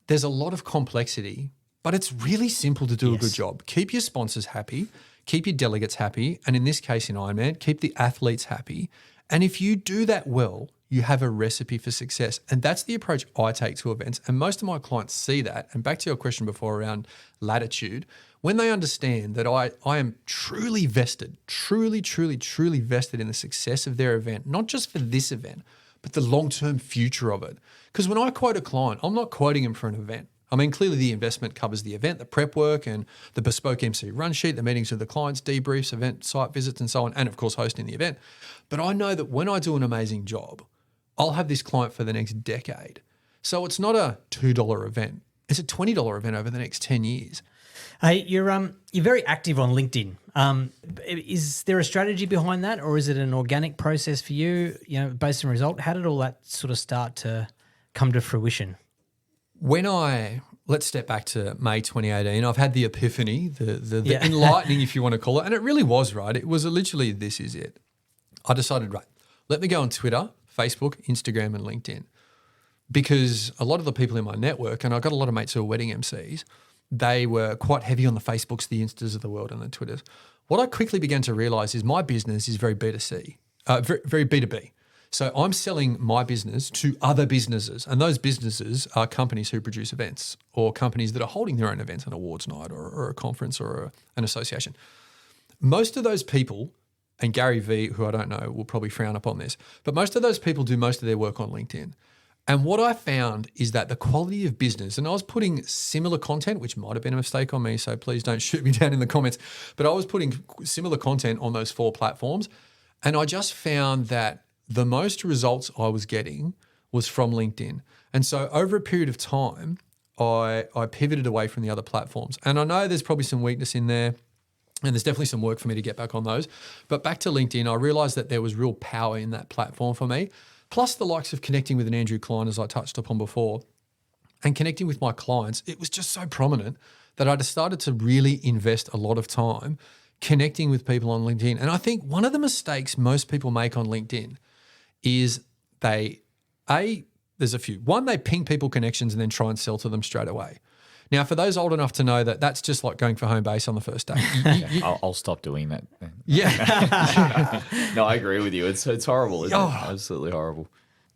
there's a lot of complexity, but it's really simple to do a good job. Keep your sponsors happy, keep your delegates happy, and in this case in Ironman, keep the athletes happy. And if you do that well, you have a recipe for success. And that's the approach I take to events. And most of my clients see that. And back to your question before around latitude, when they understand that I am truly vested, truly vested in the success of their event, not just for this event, but the long-term future of it. Because when I quote a client, I'm not quoting him for an event. I mean, clearly the investment covers the event, the prep work and the bespoke MC run sheet, the meetings with the clients, debriefs, event site visits and so on, and of course hosting the event. But I know that when I do an amazing job, I'll have this client for the next decade. So it's not a $2 event. It's a $20 event over the next 10 years. Hey, you're very active on LinkedIn. Is there a strategy behind that, or is it an organic process for you, based on result? How did all that sort of start to come to fruition? Let's step back to May 2018, I've had the epiphany, the enlightening, if you want to call it, and it really was, right? It was literally, this is it. I decided, right, let me go on Twitter, Facebook, Instagram, and LinkedIn, because a lot of the people in my network, and I've got a lot of mates who are wedding MCs, they were quite heavy on the Facebooks, the Instas of the world, and the Twitters. What I quickly began to realize is my business is very B2C, very B2B. So I'm selling my business to other businesses, and those businesses are companies who produce events or companies that are holding their own events, an awards night or a conference or an association. Most of those people, and Gary Vee, who I don't know, will probably frown upon this, but most of those people do most of their work on LinkedIn. And what I found is that the quality of business, and I was putting similar content, which might have been a mistake on me, so please don't shoot me down in the comments, but I was putting similar content on those 4 platforms, and I just found that the most results I was getting was from LinkedIn. And so over a period of time, I pivoted away from the other platforms. And I know there's probably some weakness in there, and there's definitely some work for me to get back on those. But back to LinkedIn, I realized that there was real power in that platform for me, plus the likes of connecting with an Andrew Klein, as I touched upon before, and connecting with my clients. It was just so prominent that I decided to really invest a lot of time connecting with people on LinkedIn. And I think one of the mistakes most people make on LinkedIn is there's a few. One, they ping people connections and then try and sell to them straight away. Now, for those old enough to know that that's just like going for home base on the first day. I'll stop doing that. Yeah. No, I agree with you. It's horrible. It's absolutely horrible.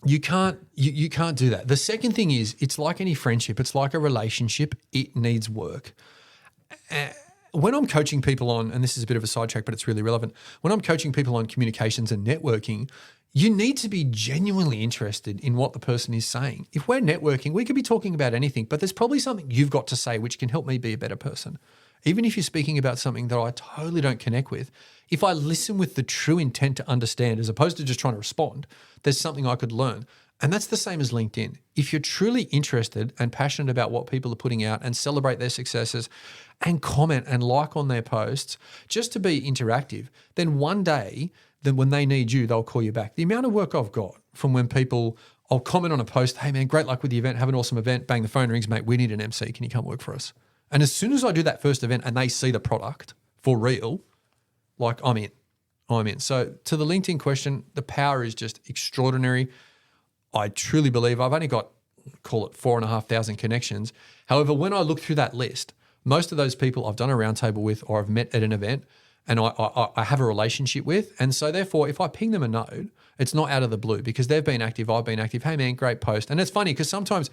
You can't do that. The second thing is, it's like any friendship. It's like a relationship. It needs work. When I'm coaching people on, and this is a bit of a sidetrack, but it's really relevant. When I'm coaching people on communications and networking, you need to be genuinely interested in what the person is saying. If we're networking, we could be talking about anything, but there's probably something you've got to say which can help me be a better person. Even if you're speaking about something that I totally don't connect with, if I listen with the true intent to understand as opposed to just trying to respond, there's something I could learn. And that's the same as LinkedIn. If you're truly interested and passionate about what people are putting out and celebrate their successes and comment and like on their posts just to be interactive, then one day, then when they need you, they'll call you back. The amount of work I've got from when I'll comment on a post, hey man, great luck with the event, have an awesome event, bang, the phone rings, mate, we need an MC, can you come work for us? And as soon as I do that first event and they see the product for real, like I'm in. So to the LinkedIn question, the power is just extraordinary. I truly believe I've only got, call it 4,500 connections. However, when I look through that list, most of those people I've done a roundtable with or I've met at an event and I have a relationship with. And so therefore, if I ping them a note, it's not out of the blue because they've been active, I've been active. Hey man, great post. And it's funny because sometimes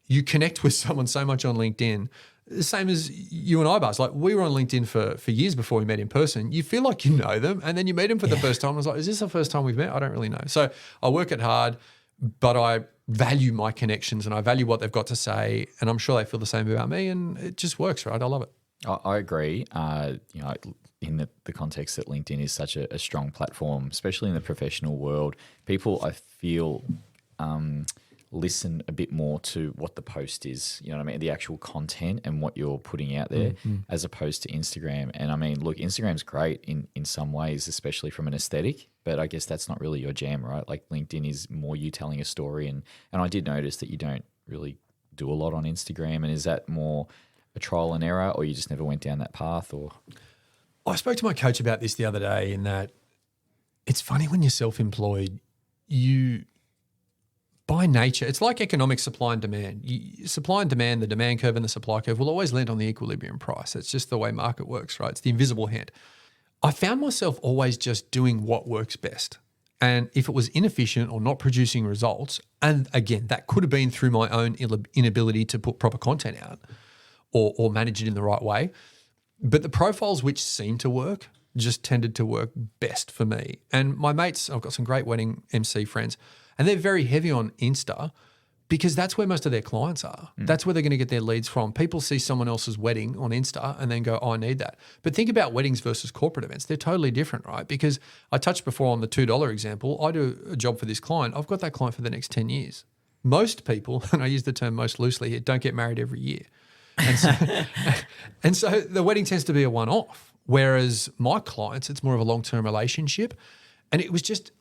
you connect with someone so much on LinkedIn, the same as you and I, Buzz. Like we were on LinkedIn for years before we met in person. You feel like you know them and then you meet them for the first time. I was like, is this the first time we've met? I don't really know. So I work it hard, but I value my connections and I value what they've got to say. And I'm sure they feel the same about me and it just works, right? I love it. I agree. In the context that LinkedIn is such a strong platform, especially in the professional world, people I feel listen a bit more to what the post is, you know what I mean, the actual content and what you're putting out there as opposed to Instagram. And I mean, look, Instagram's great in some ways, especially from an aesthetic, but I guess that's not really your jam, right? Like LinkedIn is more you telling a story. And I did notice that you don't really do a lot on Instagram. And is that more a trial and error, or you just never went down that path? Or I spoke to my coach about this the other day, in that it's funny when you're self-employed, you, by nature, it's like economic supply and demand. Supply and demand, the demand curve and the supply curve will always land on the equilibrium price. It's just the way market works, right? It's the invisible hand. I found myself always just doing what works best. And if it was inefficient or not producing results, and again, that could have been through my own inability to put proper content out or manage it in the right way. But the profiles which seemed to work just tended to work best for me. And my mates, I've got some great wedding MC friends, and they're very heavy on Insta because that's where most of their clients are. That's where they're going to get their leads from. People see someone else's wedding on Insta and then go, oh, I need that. But think about weddings versus corporate events. They're totally different, right? Because I touched before on the $2 example. I do a job for this client. I've got that client for the next 10 years. Most people, and I use the term most loosely here, don't get married every year. And so the wedding tends to be a one-off, whereas my clients, it's more of a long-term relationship. And it was just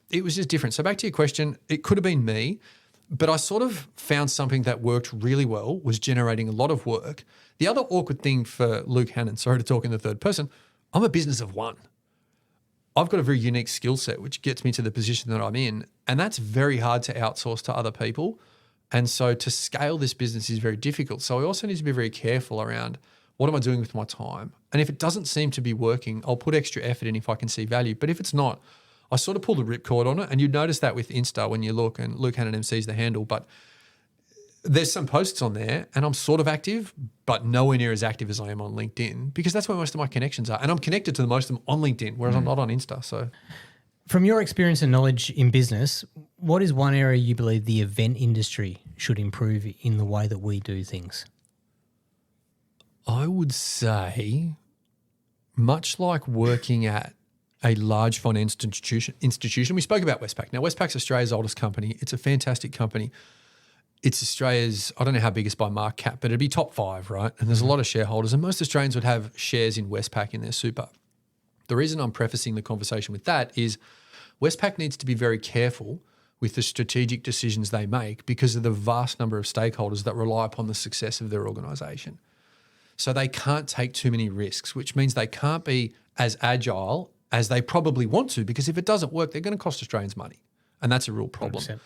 different. So back to your question, it could have been me, but I sort of found something that worked really well, was generating a lot of work. The other awkward thing for Luke Hannan, sorry to talk in the third person, I'm a business of one. I've got a very unique skill set, which gets me to the position that I'm in. And that's very hard to outsource to other people. And so to scale this business is very difficult. So I also need to be very careful around what am I doing with my time? And if it doesn't seem to be working, I'll put extra effort in if I can see value. But if it's not, I sort of pull the ripcord on it. And you'd notice that with Insta when you look, and Luke Hannan MC is the handle, but there's some posts on there and I'm sort of active, but nowhere near as active as I am on LinkedIn, because that's where most of my connections are. And I'm connected to most of them on LinkedIn, whereas I'm not on Insta. So from your experience and knowledge in business, what is one area you believe the event industry should improve in the way that we do things? I would say, much like working at a large finance institution. We spoke about Westpac. Now, Westpac's Australia's oldest company. It's a fantastic company. It's Australia's, I don't know how big it's by market cap, but it'd be top 5, right? And there's a lot of shareholders, and most Australians would have shares in Westpac in their super. The reason I'm prefacing the conversation with that is Westpac needs to be very careful with the strategic decisions they make because of the vast number of stakeholders that rely upon the success of their organisation. So they can't take too many risks, which means they can't be as agile as they probably want to, because if it doesn't work, they're going to cost Australians money. And that's a real problem. 100%.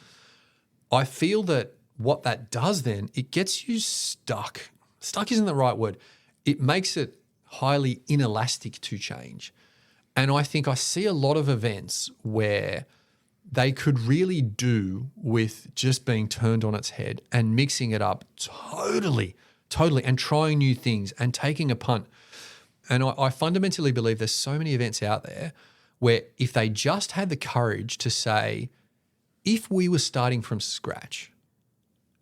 I feel that what that does then, it gets you stuck. Stuck isn't the right word. It makes it highly inelastic to change. And I think I see a lot of events where they could really do with just being turned on its head and mixing it up totally, and trying new things and taking a punt. And I fundamentally believe there's so many events out there where if they just had the courage to say, if we were starting from scratch,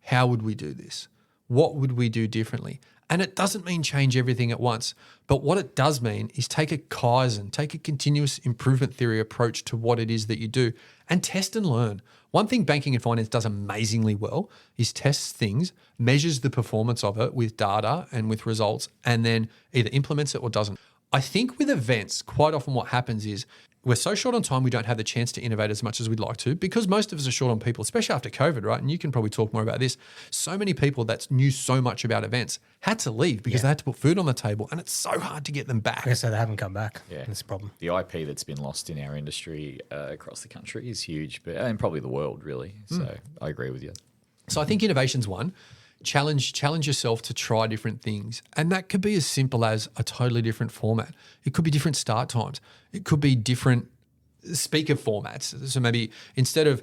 how would we do this? What would we do differently? And it doesn't mean change everything at once. But what it does mean is take a Kaizen, take a continuous improvement theory approach to what it is that you do and test and learn. One thing banking and finance does amazingly well is tests things, measures the performance of it with data and with results, and then either implements it or doesn't. I think with events, quite often what happens is we're so short on time, we don't have the chance to innovate as much as we'd like to, because most of us are short on people, especially after COVID, right? And you can probably talk more about this. So many people that knew so much about events had to leave because they had to put food on the table, and it's so hard to get them back. I guess so they haven't come back. Yeah. That's a problem. The IP that's been lost in our industry across the country is huge, and probably the world, really. So I agree with you. So I think innovation's one. Challenge yourself to try different things. And that could be as simple as a totally different format. It could be different start times. It could be different speaker formats. So maybe instead of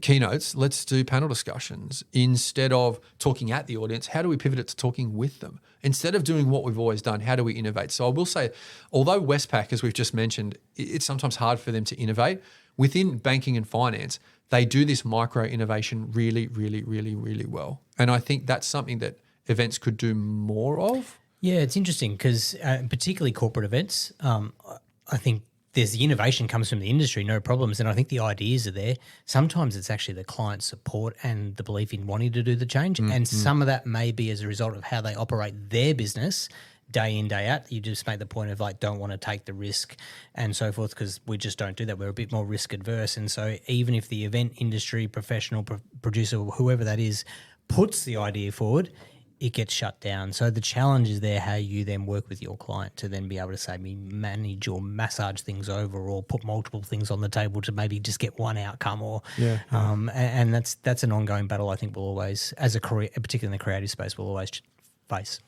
keynotes, let's do panel discussions. Instead of talking at the audience, how do we pivot it to talking with them? Instead of doing what we've always done, how do we innovate? So I will say, although Westpac, as we've just mentioned, it's sometimes hard for them to innovate, within banking and finance, they do this micro innovation really, really, really, really well. And I think that's something that events could do more of. Yeah, it's interesting because particularly corporate events, I think there's the innovation comes from the industry, no problems. And I think the ideas are there. Sometimes it's actually the client support and the belief in wanting to do the change. And some of that may be as a result of how they operate their business day in, day out. You just make the point of like, don't want to take the risk and so forth, because we just don't do that. We're a bit more risk adverse. And so even if the event industry professional, producer, whoever that is, puts the idea forward, it gets shut down. So the challenge is there how you then work with your client to then be able to say, manage or massage things over, or put multiple things on the table to maybe just get one outcome, or and that's an ongoing battle I think we'll always, as a career, particularly in the creative space, we'll always face.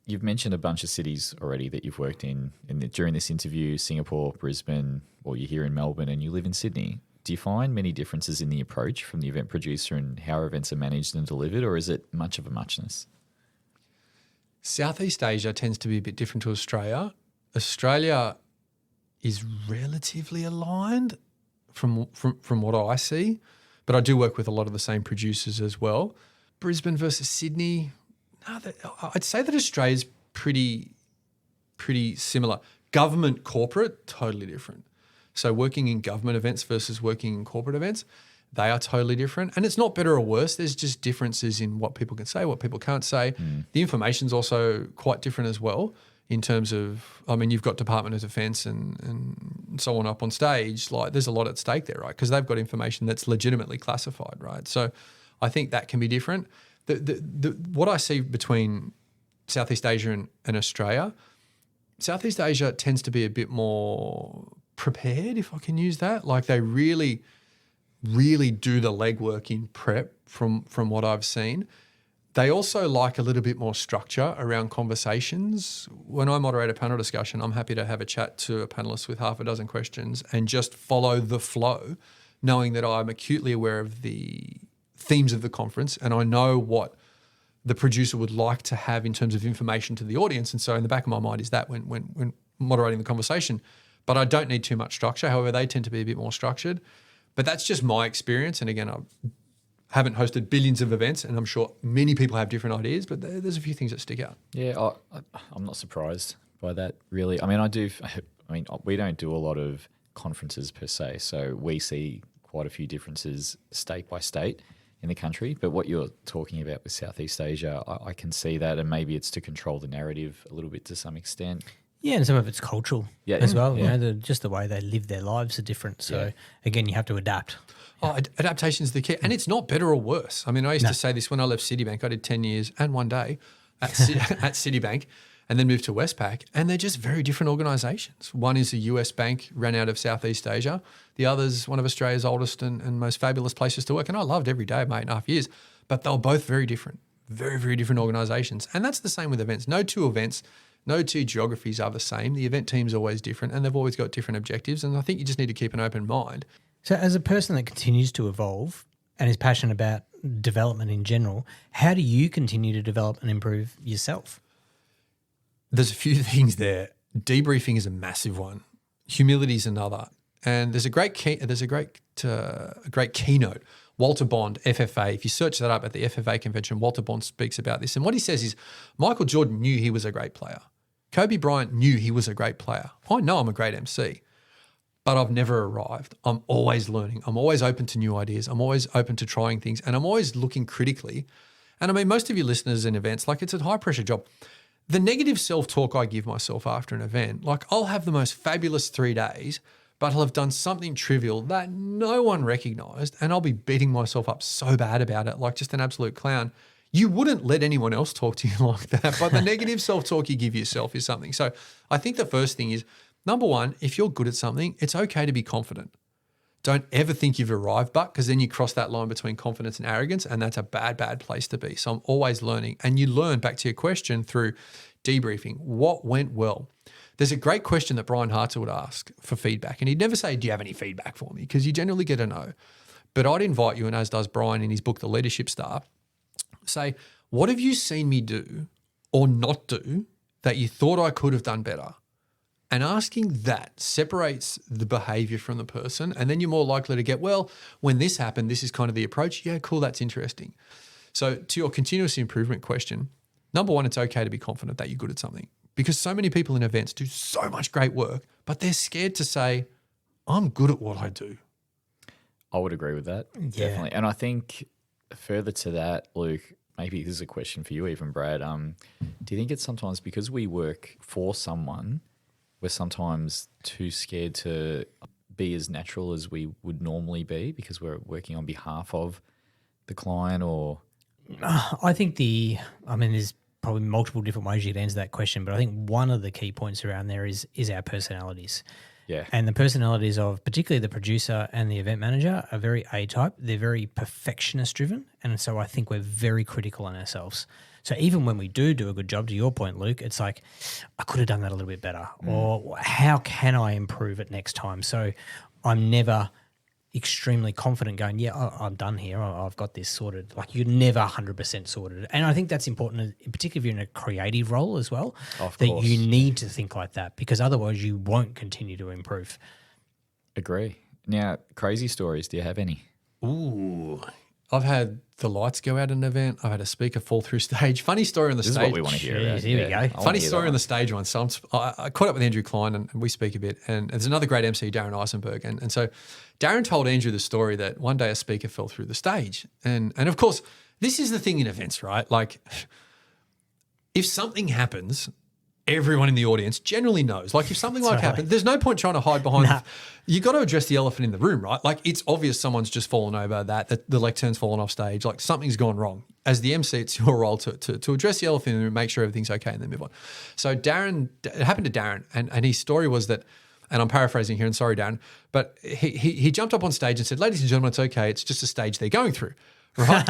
You've mentioned a bunch of cities already that you've worked in during this interview: Singapore, Brisbane, or you're here in Melbourne and you live in Sydney. Do you find many differences in the approach from the event producer and how events are managed and delivered, or is it much of a muchness? Southeast Asia tends to be a bit different to Australia. Australia is relatively aligned from what I see, but I do work with a lot of the same producers as well. Brisbane versus Sydney, I'd say that Australia's pretty similar. Government, corporate, totally different. So working in government events versus working in corporate events, they are totally different. And it's not better or worse. There's just differences in what people can say, what people can't say. The information's also quite different as well in terms of, I mean, you've got Department of Defence and so on up on stage. Like, there's a lot at stake there, right? Because they've got information that's legitimately classified, right? So I think that can be different. What I see between Southeast Asia and Australia, Southeast Asia tends to be a bit more prepared, if I can use that. Like, they really, really do the legwork in prep from what I've seen. They also like a little bit more structure around conversations. When I moderate a panel discussion, I'm happy to have a chat to a panelist with half a dozen questions and just follow the flow, knowing that I'm acutely aware of the themes of the conference and I know what the producer would like to have in terms of information to the audience. And so in the back of my mind is that when moderating the conversation, but I don't need too much structure. However, they tend to be a bit more structured. But that's just my experience. And again, I haven't hosted billions of events, and I'm sure many people have different ideas, but there's a few things that stick out. Yeah, I'm not surprised by that, really. I mean, we don't do a lot of conferences per se, so we see quite a few differences state by state in the country. But what you're talking about with Southeast Asia, I can see that, and maybe it's to control the narrative a little bit to some extent. Yeah, and some of it's cultural as well. Yeah. You know, just the way they live their lives are different. So again, you have to adapt. Adaptation is the key, and it's not better or worse. I mean, I used to say this when I left Citibank. I did 10 years and one day at Citibank, and then moved to Westpac, and they're just very different organisations. One is a US bank ran out of Southeast Asia. The other's one of Australia's oldest and most fabulous places to work, and I loved every day of my 8.5 years. But they were both very different, very, very different organisations, and that's the same with events. No two geographies are the same. The event team's always different, and they've always got different objectives, and I think you just need to keep an open mind. So as a person that continues to evolve and is passionate about development in general, how do you continue to develop and improve yourself? There's a few things there. Debriefing is a massive one. Humility is another. And there's a great keynote. Walter Bond, FFA. If you search that up at the FFA convention, Walter Bond speaks about this. And what he says is, Michael Jordan knew he was a great player. Kobe Bryant knew he was a great player. I know I'm a great MC, but I've never arrived. I'm always learning. I'm always open to new ideas. I'm always open to trying things, and I'm always looking critically. And I mean, most of you listeners in events, like, it's a high pressure job. The negative self-talk I give myself after an event, like, I'll have the most fabulous 3 days, but I'll have done something trivial that no one recognized, and I'll be beating myself up so bad about it, like just an absolute clown. You wouldn't let anyone else talk to you like that, but the negative self-talk you give yourself is something. So I think the first thing is, number one, if you're good at something, it's okay to be confident. Don't ever think you've arrived, because then you cross that line between confidence and arrogance, and that's a bad, bad place to be. So I'm always learning. And you learn, back to your question, through debriefing. What went well? There's a great question that Brian Hartzer would ask for feedback, and he'd never say, do you have any feedback for me? Because you generally get a no. But I'd invite you, and as does Brian in his book, The Leadership Star, say, what have you seen me do or not do that you thought I could have done better? And asking that separates the behavior from the person, and then you're more likely to get, well, when this happened, this is kind of the approach. Yeah, cool, that's interesting. So to your continuous improvement question, number one, it's okay to be confident that you're good at something, because so many people in events do so much great work, but they're scared to say, I'm good at what I do. I would agree with that, definitely. And I think further to that, Luke, maybe this is a question for you even, Brad. Do you think it's sometimes because we work for someone, we're sometimes too scared to be as natural as we would normally be because we're working on behalf of the client? Or I think there's probably multiple different ways you could answer that question, but I think one of the key points around there is our personalities. Yeah. And the personalities of particularly the producer and the event manager are very A-type. They're very perfectionist driven. And so I think we're very critical on ourselves. So even when we do a good job, to your point, Luke, it's like, I could have done that a little bit better. Or how can I improve it next time? So I'm never extremely confident going, I'm done here. I've got this sorted. Like, you're never 100% sorted. And I think that's important, particularly if you're in a creative role as well, that you need to think like that, because otherwise you won't continue to improve. Agree. Now, crazy stories, do you have any? Ooh, I've had the lights go out at an event. I've had a speaker fall through stage. Funny story on the stage. This is what we want to hear about. Here we go. Funny story on the stage once. So I caught up with Andrew Klein and we speak a bit. And there's another great MC, Darren Eisenberg. And so Darren told Andrew the story that one day a speaker fell through the stage. And of course, this is the thing in events, right? Like, if something happens, everyone in the audience generally knows. Like, if something happens, there's no point trying to hide behind. You got to address the elephant in the room, right? Like, it's obvious someone's just fallen over, that the lectern's fallen off stage. Like, something's gone wrong. As the MC, it's your role to address the elephant in the room, make sure everything's okay, and then move on. So it happened to Darren, and his story was that, and I'm paraphrasing here, and sorry, Darren, but he jumped up on stage and said, "Ladies and gentlemen, it's okay. It's just a stage they're going through." Right?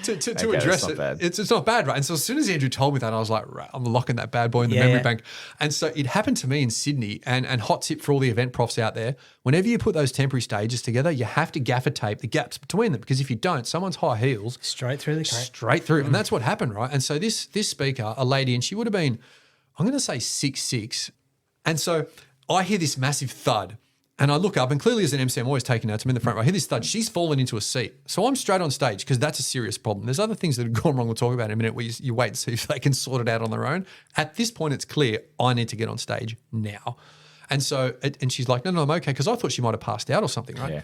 to address it. It's not bad, right? And so as soon as Andrew told me that, I was like, right, I'm locking that bad boy in the memory bank. And so it happened to me in Sydney, and hot tip for all the event profs out there, whenever you put those temporary stages together, you have to gaffer tape the gaps between them, because if you don't, someone's high heels. Straight through the crate. Straight through. And that's what happened, right? And so this speaker, a lady, and she would have been, I'm going to say 6'6". And so I hear this massive thud. And I look up, and clearly as an MC, I'm always taking notes. I'm in the front row. I hear this thud. She's fallen into a seat. So I'm straight on stage, because that's a serious problem. There's other things that have gone wrong we'll talk about in a minute, where you wait and see if they can sort it out on their own. At this point, it's clear I need to get on stage now. And so, and she's like, no, I'm okay, because I thought she might have passed out or something, right? Yeah.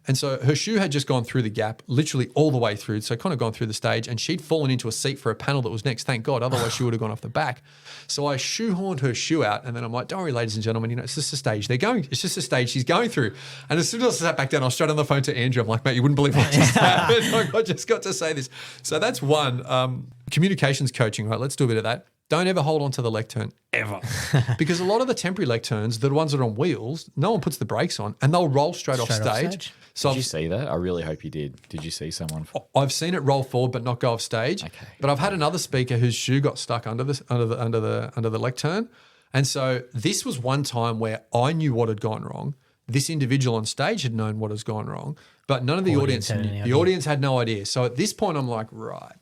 And so her shoe had just gone through the gap, literally all the way through. So kind of gone through the stage, and she'd fallen into a seat for a panel that was next. Thank God. Otherwise she would have gone off the back. So I shoehorned her shoe out, and then I'm like, don't worry, ladies and gentlemen, it's just a stage. It's just a stage she's going through. And as soon as I sat back down, I was straight on the phone to Andrew. I'm like, mate, you wouldn't believe what just happened. I just got to say this. So that's one. Communications coaching, right? Let's do a bit of that. Don't ever hold on to the lectern, ever. Because a lot of the temporary lecterns, the ones that are on wheels, no one puts the brakes on, and they'll roll straight off stage. So did you see that? I really hope you did. Did you see someone? I've seen it roll forward but not go off stage. Okay. But I've had another speaker whose shoe got stuck under the lectern. And so this was one time where I knew what had gone wrong. This individual on stage had known what has gone wrong, but none of the audience knew. The audience had no idea. So at this point, I'm like, right.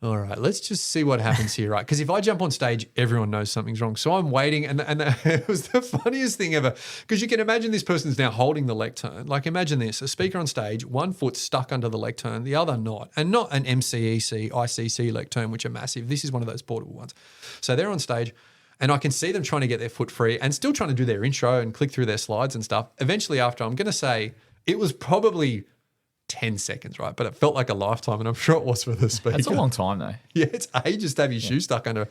All right, let's just see what happens here, right? Because if I jump on stage, everyone knows something's wrong. So I'm waiting, and it was the funniest thing ever, because you can imagine this person's now holding the lectern. Like, imagine this, a speaker on stage, one foot stuck under the lectern, the other not, and not an MCEC, ICC lectern, which are massive. This is one of those portable ones. So they're on stage, and I can see them trying to get their foot free and still trying to do their intro and click through their slides and stuff. Eventually after, I'm going to say it was probably 10 seconds, right? But it felt like a lifetime, and I'm sure it was for the speaker. That's a long time, though. Yeah, it's ages to have your shoe stuck under.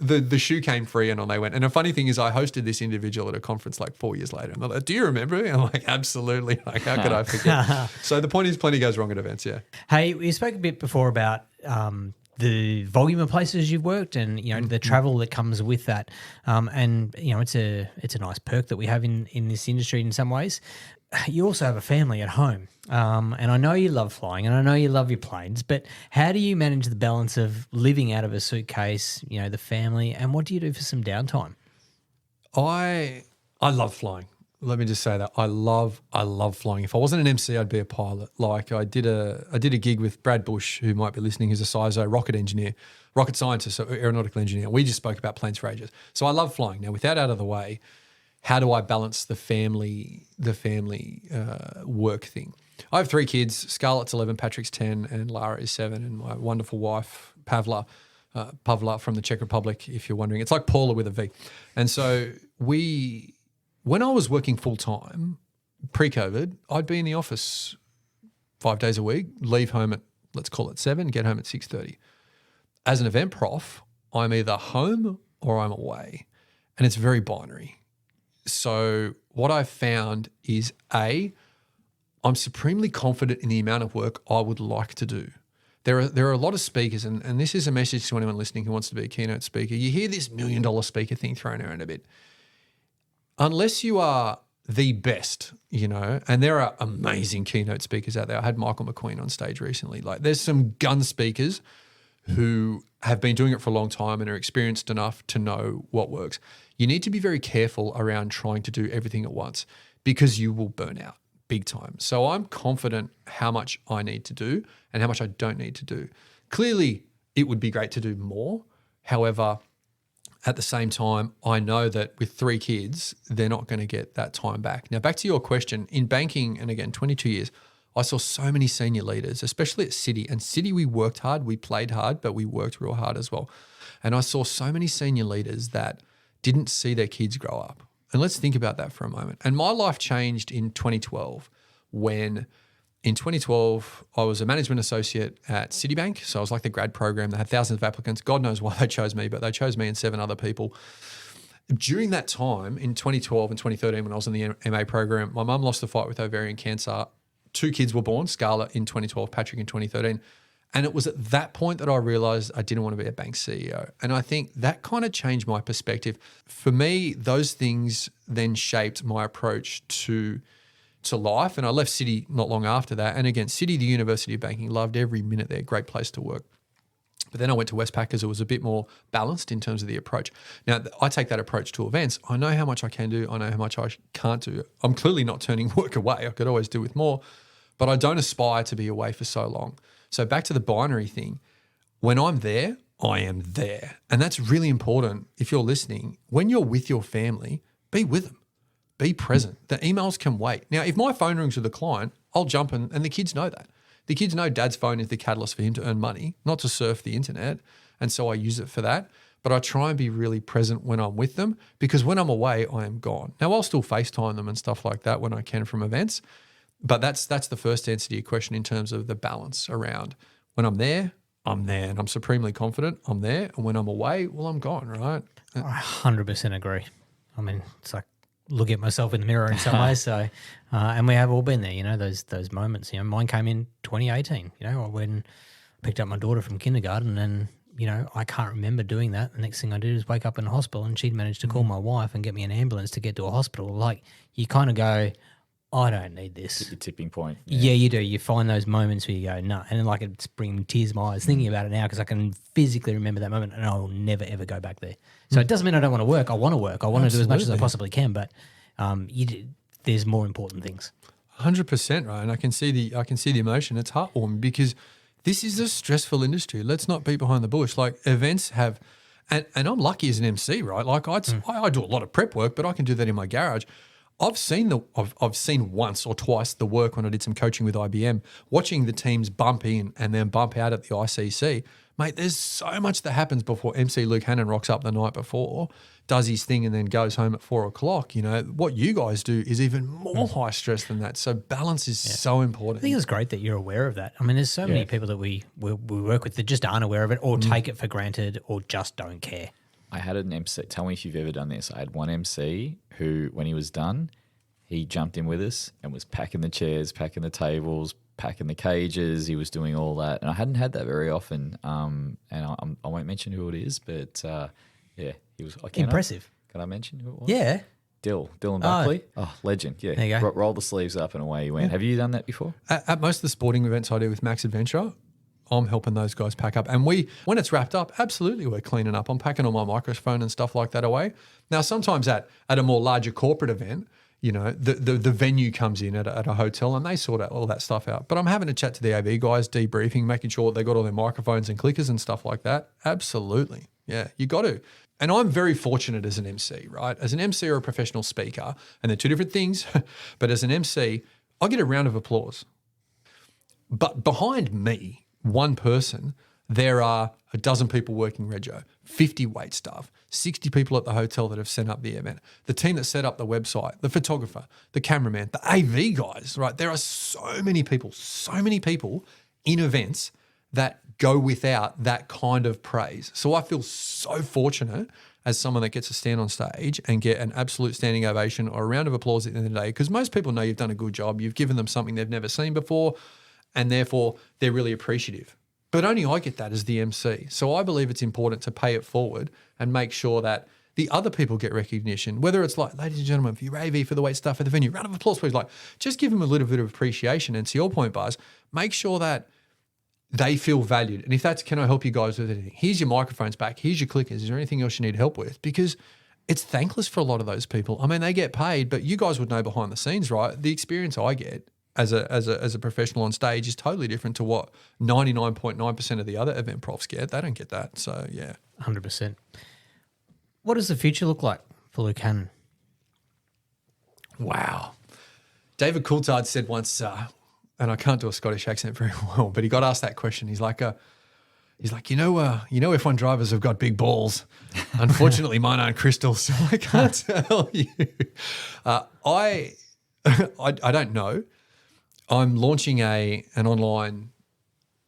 The shoe came free, and on they went. And the funny thing is, I hosted this individual at a conference like 4 years later, and they're like, "Do you remember me?" I'm like, "Absolutely." Like, how could I forget? So the point is, plenty goes wrong at events. Yeah. Hey, we spoke a bit before about the volume of places you've worked, and the travel that comes with that. And it's a nice perk that we have in this industry in some ways. You also have a family at home, and I know you love flying, and I know you love your planes, but how do you manage the balance of living out of a suitcase, the family, and what do you do for some downtime? I love flying. Let me just say that I love flying. If I wasn't an MC, I'd be a pilot. Like, I did a gig with Brad Bush, who might be listening, who's a CISO rocket scientist, so aeronautical engineer. We just spoke about planes for ages. So I love flying. Now, with that out of the way, how do I balance the family work thing? I have 3 kids. Scarlett's 11, Patrick's 10, and Lara is 7, and my wonderful wife, Pavla from the Czech Republic, if you're wondering. It's like Paula with a V. And so when I was working full-time, pre-COVID, I'd be in the office 5 days a week, leave home at let's call it 7, get home at 6:30. As an event prof, I'm either home or I'm away, and it's very binary. So what I've found is I'm supremely confident in the amount of work I would like to do. There are a lot of speakers, and this is a message to anyone listening who wants to be a keynote speaker. You hear this $1 million speaker thing thrown around a bit. Unless you are the best, and there are amazing keynote speakers out there. I had Michael McQueen on stage recently. Like, there's some gun speakers who have been doing it for a long time and are experienced enough to know what works. You need to be very careful around trying to do everything at once because you will burn out big time. So I'm confident how much I need to do and how much I don't need to do. Clearly, it would be great to do more. However, at the same time, I know that with 3 kids, they're not going to get that time back. Now, back to your question, in banking, and again, 22 years, I saw so many senior leaders, especially at Citi. And Citi, we worked hard, we played hard, but we worked real hard as well. And I saw so many senior leaders that didn't see their kids grow up. And let's think about that for a moment. And my life changed in 2012 when in 2012, I was a management associate at Citibank. So I was like the grad program. They had thousands of applicants. God knows why they chose me, but they chose me and 7 other people. During that time, in 2012 and 2013, when I was in the MA program, my mum lost the fight with ovarian cancer. 2 kids were born, Scarlett in 2012, Patrick in 2013. And it was at that point that I realized I didn't want to be a bank CEO. And I think that kind of changed my perspective. For me, those things then shaped my approach to life. And I left Citi not long after that. And again, Citi, the University of Banking, loved every minute there, great place to work. But then I went to Westpac because it was a bit more balanced in terms of the approach. Now, I take that approach to events. I know how much I can do. I know how much I can't do. I'm clearly not turning work away. I could always do with more. But I don't aspire to be away for so long. So back to the binary thing. When I'm there, I am there. And that's really important if you're listening. When you're with your family, be with them. Be present. The emails can wait. Now, if my phone rings with a client, I'll jump in, and the kids know that. The kids know dad's phone is the catalyst for him to earn money, not to surf the internet. And so I use it for that. But I try and be really present when I'm with them because when I'm away, I am gone. Now, I'll still FaceTime them and stuff like that when I can from events. But that's the first answer to your question in terms of the balance around when I'm there, and I'm supremely confident I'm there. And when I'm away, well, I'm gone, right? I 100% agree. I mean, it's like looking at myself in the mirror in some ways. So, and we have all been there, those moments. Mine came in 2018, when I picked up my daughter from kindergarten and, I can't remember doing that. The next thing I did is wake up in a hospital and she'd managed to call my wife and get me an ambulance to get to a hospital. Like, you kind of go, I don't need this. At the tipping point. Yeah, you do. You find those moments where you go, no. And like it's bringing tears to my eyes thinking about it now because I can physically remember that moment and I will never, ever go back there. So it doesn't mean I don't want to work. I want to work. I want to do as much as I possibly can, but there's more important things. 100%, right? And I can see the emotion. It's heartwarming because this is a stressful industry. Let's not beat behind the bush. Like events have, and I'm lucky as an MC, right? Like I do a lot of prep work, but I can do that in my garage. I've seen once or twice the work when I did some coaching with IBM, watching the teams bump in and then bump out at the ICC. Mate, there's so much that happens before MC Luke Hannan rocks up the night before, does his thing and then goes home at 4 o'clock. What you guys do is even more high stress than that. So balance is so important. I think it's great that you're aware of that. I mean, there's so many people that we work with that just aren't aware of it or take it for granted or just don't care. I had an MC, tell me if you've ever done this. I had one MC who, when he was done, he jumped in with us and was packing the chairs, packing the tables, packing the cages. He was doing all that. And I hadn't had that very often. And I won't mention who it is, but he was impressive. Can I mention who it was? Yeah. Dylan Buckley. Oh, legend. Yeah. There you go. Roll the sleeves up and away you went. Yeah. Have you done that before? At most of the sporting events I do with Max Adventure, I'm helping those guys pack up. And when it's wrapped up, absolutely we're cleaning up. I'm packing all my microphone and stuff like that away. Now, sometimes at a more larger corporate event, the venue comes in at a hotel and they sort all that stuff out. But I'm having a chat to the AV guys, debriefing, making sure they got all their microphones and clickers and stuff like that. Absolutely. Yeah, you got to. And I'm very fortunate as an MC, right? As an MC or a professional speaker, and they're two different things, but as an MC, I get a round of applause. But behind me, one person, there are a dozen people working rego, 50 wait staff, 60 people at the hotel that have set up the event, the team that set up the website, the photographer, the cameraman, the AV guys, right? There are so many people in events that go without that kind of praise. So I feel so fortunate as someone that gets to stand on stage and get an absolute standing ovation or a round of applause at the end of the day, because most people know you've done a good job. You've given them something they've never seen before, and therefore they're really appreciative. But only I get that as the MC. So I believe it's important to pay it forward and make sure that the other people get recognition, whether it's like, ladies and gentlemen, for your AV, for the wait stuff at the venue, round of applause, please. Like, just give them a little bit of appreciation. And to your point, Buzz, make sure that they feel valued. And if that's, can I help you guys with anything? Here's your microphones back. Here's your clickers. Is there anything else you need help with? Because it's thankless for a lot of those people. I mean, they get paid, but you guys would know behind the scenes, right? The experience I get as a professional on stage is totally different to what 99.9% of the other event profs get. They don't get that. So, yeah. 100%. What does the future look like for Luke Hannan? Wow. David Coulthard said once, and I can't do a Scottish accent very well, but he got asked that question. He's like, you know, F1 drivers have got big balls. Unfortunately, mine aren't crystal, so I can't tell you. I don't know. I'm launching an online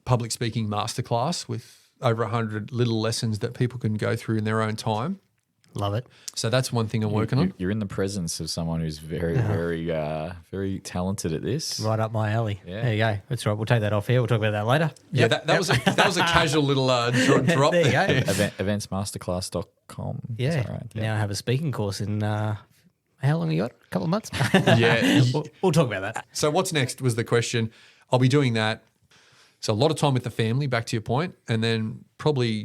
public speaking masterclass with over 100 little lessons that people can go through in their own time. Love it. So that's one thing I'm working on. You're in the presence of someone who's very, very talented at this. Right up my alley. Yeah. There you go. That's right. We'll take that off here. We'll talk about that later. Yeah, that was a casual little drop there. there. You go. Eventsmasterclass.com. Yeah. Right. Now I have a speaking course in, how long you got? A couple of months? Yeah. We'll talk about that. So what's next was the question. I'll be doing that. So a lot of time with the family, back to your point, and then probably,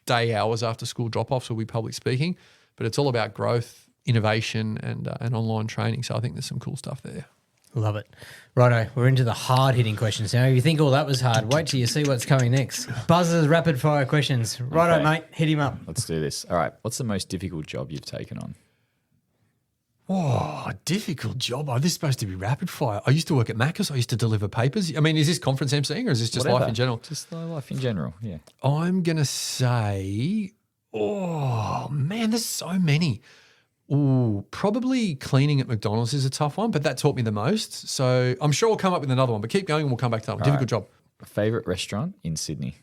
day hours after school drop-offs will be public speaking, but it's all about growth, innovation, and online training. So I think there's some cool stuff there. Love it. Righto, we're into the hard-hitting questions now. If you think all that was hard, wait till you see what's coming next. Buzz's rapid-fire questions. Righto, Okay. mate, hit him up. Let's do this. All right. What's the most difficult job you've taken on? Oh, difficult job. Oh, this is supposed to be rapid fire. I used to work at Macca's. I used to deliver papers. I mean, is this conference emceeing or is this just Whatever. life in general? Just life in general, yeah. I'm going to say, oh, man, there's so many. Ooh, probably cleaning at McDonald's is a tough one, but that taught me the most. So I'm sure we'll come up with another one, but keep going and we'll come back to that one. Difficult job. Favorite restaurant in Sydney?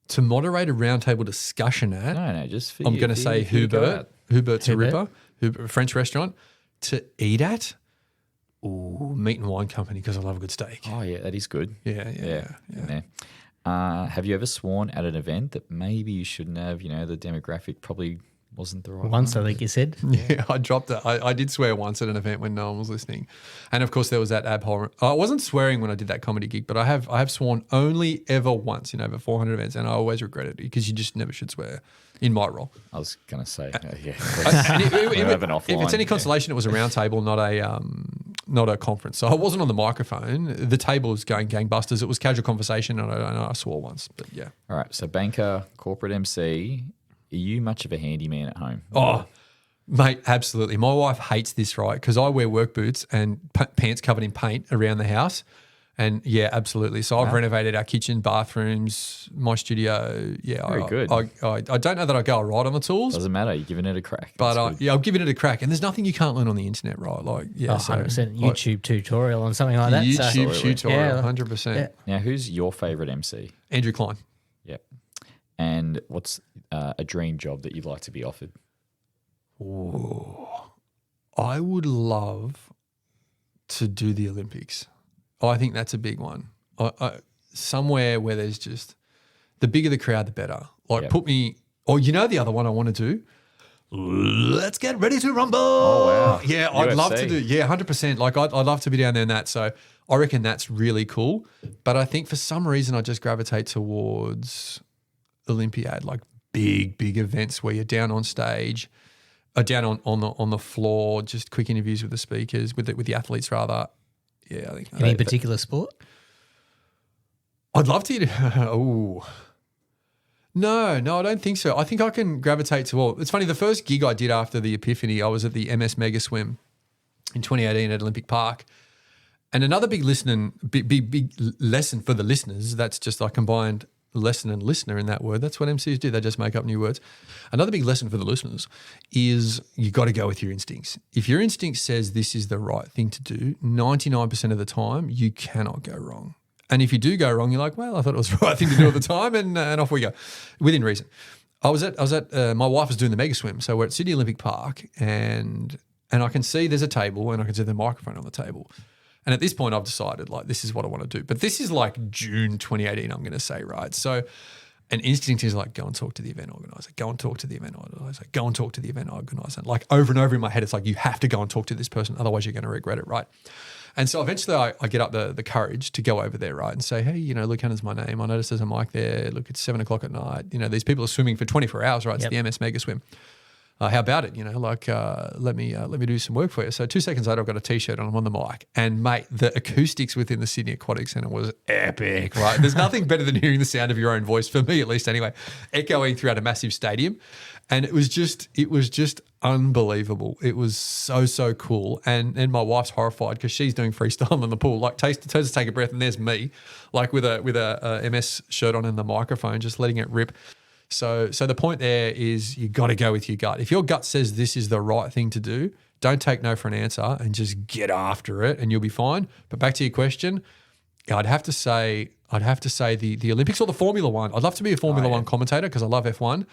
To moderate a roundtable discussion at, No, just for I'm you. going to For say you, for you to go Hubert's out. a Hubert? ripper. French restaurant. To eat at, ooh, Meat and Wine Company because I love a good steak. Oh, yeah, that is good. Yeah. Yeah. Have you ever sworn at an event that maybe you shouldn't have? The demographic probably wasn't the right Once, one. I think you said. Yeah, I dropped it. I did swear once at an event when no one was listening. And of course there was that abhorrent. I wasn't swearing when I did that comedy gig, but I have sworn only ever once in over 400 events, and I always regret it because you just never should swear in my role. I was going to say, yeah. And if if it's any consolation, it was a round table, not a conference. So I wasn't on the microphone. The table was going gangbusters. It was casual conversation, and I swore once. But yeah. All right, so banker, corporate MC, are you much of a handyman at home? Oh, mate, absolutely. My wife hates this, right? Because I wear work boots and pants covered in paint around the house. And yeah, absolutely. So I've renovated our kitchen, bathrooms, my studio. Yeah, Very good. I don't know that I go all right on the tools, Doesn't matter. You're giving it a crack. but That's good. I'm giving it a crack. And there's nothing you can't learn on the internet, right? Like, yeah, 100% YouTube tutorial on something like that. YouTube Absolutely. tutorial, Yeah. 100%. Yeah. Now, who's your favourite MC? Andrew Klein. Yep. And what's a dream job that you'd like to be offered? I would love to do the Olympics. I think that's a big one. Somewhere where there's just the bigger the crowd, the better. Like put me, or the other one I want to do. Let's get ready to rumble. Oh, wow. Yeah, I'd love to UFC. do. Yeah, 100%. Like I'd love to be down there in that. So I reckon that's really cool. But I think for some reason I just gravitate towards Olympiad, like big events where you're down on stage, or down on the floor, just quick interviews with the speakers, with the athletes rather. Yeah, I think Any particular sport? I'd love to. Oh, no, I don't think so. I think I can gravitate to all. It's funny. The first gig I did after the Epiphany, I was at the MS Mega Swim in 2018 at Olympic Park, and another big big lesson for the listeners. That's just I combined lesson and listener in that word. That's what MCs do. They just make up new words. Another big lesson for the listeners is you got to go with your instincts. If your instinct says this is the right thing to do, 99% of the time you cannot go wrong. And if you do go wrong, you're like, well, I thought it was the right thing to do at the time, and off we go, within reason. I was at my wife was doing the mega swim, so we're at Sydney Olympic Park, and I can see there's a table, and I can see the microphone on the table. And at this point, I've decided, like, this is what I want to do. But this is like June 2018, I'm going to say, right? So an instinct is like, go and talk to the event organizer, go and talk to the event organizer, go and talk to the event organizer. Like over and over in my head, it's like, you have to go and talk to this person, otherwise you're going to regret it, right? And so eventually I get up the courage to go over there, right, and say, hey, Luke Hannan's my name. I noticed there's a mic there. Look, it's 7 o'clock at night. These people are swimming for 24 hours, right? It's the MS Mega Swim. How about it? Let me do some work for you. So 2 seconds later, I've got a T-shirt on. I'm on the mic, and mate, the acoustics within the Sydney Aquatic Centre was epic. Right? There's nothing better than hearing the sound of your own voice, for me at least, anyway, echoing throughout a massive stadium, and it was just unbelievable. It was so cool, and my wife's horrified because she's doing freestyle in the pool. Like, turns to take a breath, and there's me, like with a MS shirt on and the microphone, just letting it rip. So the point there is you got to go with your gut. If your gut says this is the right thing to do, don't take no for an answer and just get after it, and you'll be fine. But back to your question, I'd have to say the Olympics or the Formula One. I'd love to be a Formula One commentator because I love F1,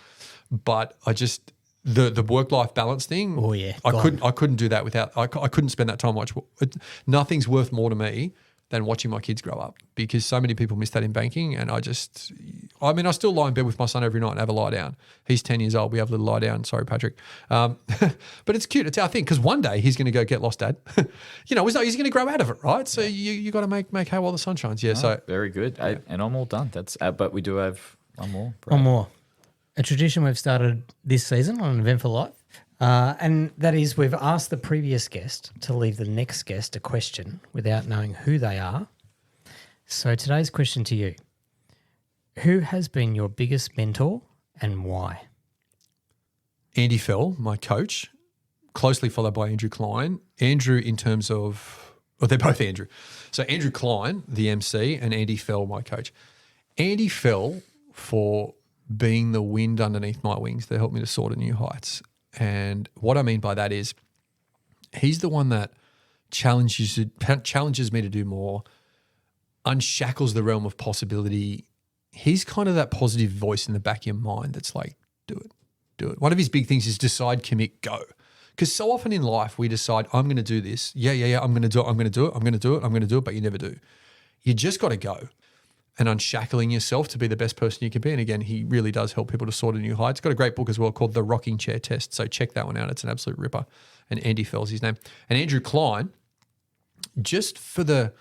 but I just the work-life balance thing. Oh yeah, I couldn't do that without. I couldn't spend that time watching. Nothing's worth more to me than watching my kids grow up, because so many people miss that in banking. And I still lie in bed with my son every night and have a lie down. He's 10 years old. We have a little lie down. Sorry, Patrick. But it's cute. It's our thing, because one day he's going to go, get lost, Dad. He's going to grow out of it, right? So you got to make hay while the sun shines. Yeah. So very good. Yeah. And I'm all done. That's but we do have one more. One more. A tradition we've started this season on An Eventful Life. And that is, we've asked the previous guest to leave the next guest a question without knowing who they are. So today's question to you: who has been your biggest mentor and why? Andy Fell, my coach, closely followed by Andrew Klein. Andrew in terms of, well, they're both Andrew. So Andrew Klein, the MC, and Andy Fell, my coach. Andy Fell for being the wind underneath my wings that helped me to soar to new heights. And what I mean by that is he's the one that challenges me to do more, unshackles the realm of possibility. He's kind of that positive voice in the back of your mind that's like, do it. One of his big things is decide, commit, go. Because so often in life we decide, I'm going to do this. Yeah, I'm going to do it, but you never do. You just got to go. And unshackling yourself to be the best person you can be. And again, he really does help people to soar to new heights. Got a great book as well called The Rocking Chair Test. So check that one out. It's an absolute ripper. And Andy Fell's his name. And Andrew Klein, just for the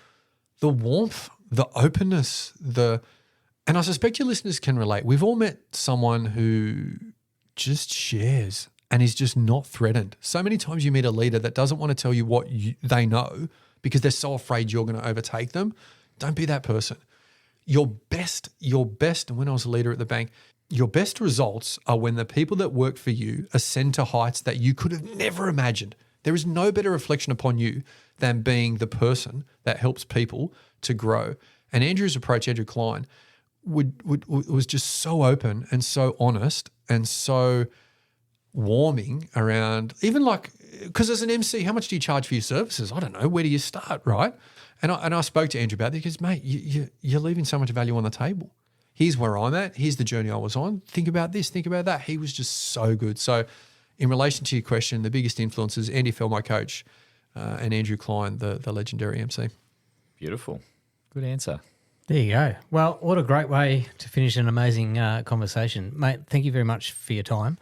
warmth, the openness, and I suspect your listeners can relate. We've all met someone who just shares and is just not threatened. So many times you meet a leader that doesn't want to tell you what they know because they're so afraid you're going to overtake them. Don't be that person. Your best, and when I was a leader at the bank, your best results are when the people that work for you ascend to heights that you could have never imagined. There is no better reflection upon you than being the person that helps people to grow. And Andrew's approach, Andrew Klein, was just so open and so honest and so warming around, even like, because as an MC, how much do you charge for your services? I don't know. Where do you start, right? And I spoke to Andrew about this because, mate, you're leaving so much value on the table. Here's where I'm at. Here's the journey I was on. Think about this. Think about that. He was just so good. So in relation to your question, the biggest influences, Andy Fell, my coach, and Andrew Klein, the legendary MC. Beautiful. Good answer. There you go. Well, what a great way to finish an amazing conversation. Mate, thank you very much for your time.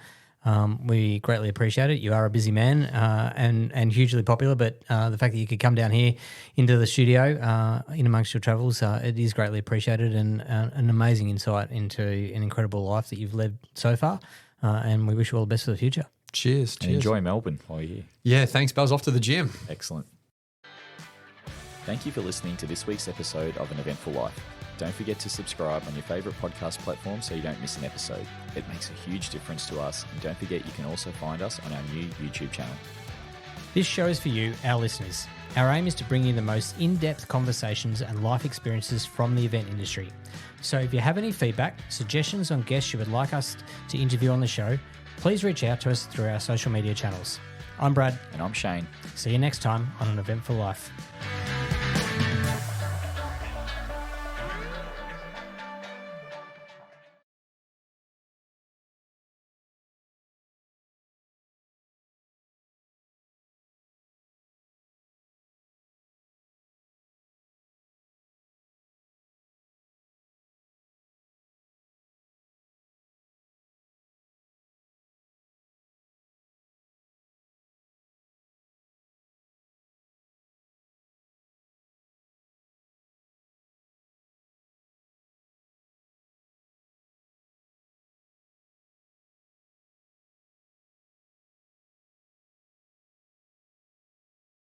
We greatly appreciate it. You are a busy man and hugely popular, but the fact that you could come down here into the studio in amongst your travels, it is greatly appreciated, and an amazing insight into an incredible life that you've led so far, and we wish you all the best for the future. Cheers. And enjoy Melbourne while you're here. Yeah, thanks, Buzz. Off to the gym. Excellent. Thank you for listening to this week's episode of An Eventful Life. Don't forget to subscribe on your favourite podcast platform so you don't miss an episode. It makes a huge difference to us. And don't forget, you can also find us on our new YouTube channel. This show is for you, our listeners. Our aim is to bring you the most in-depth conversations and life experiences from the event industry. So if you have any feedback, suggestions on guests you would like us to interview on the show, please reach out to us through our social media channels. I'm Brad. And I'm Shane. See you next time on An Eventful Life.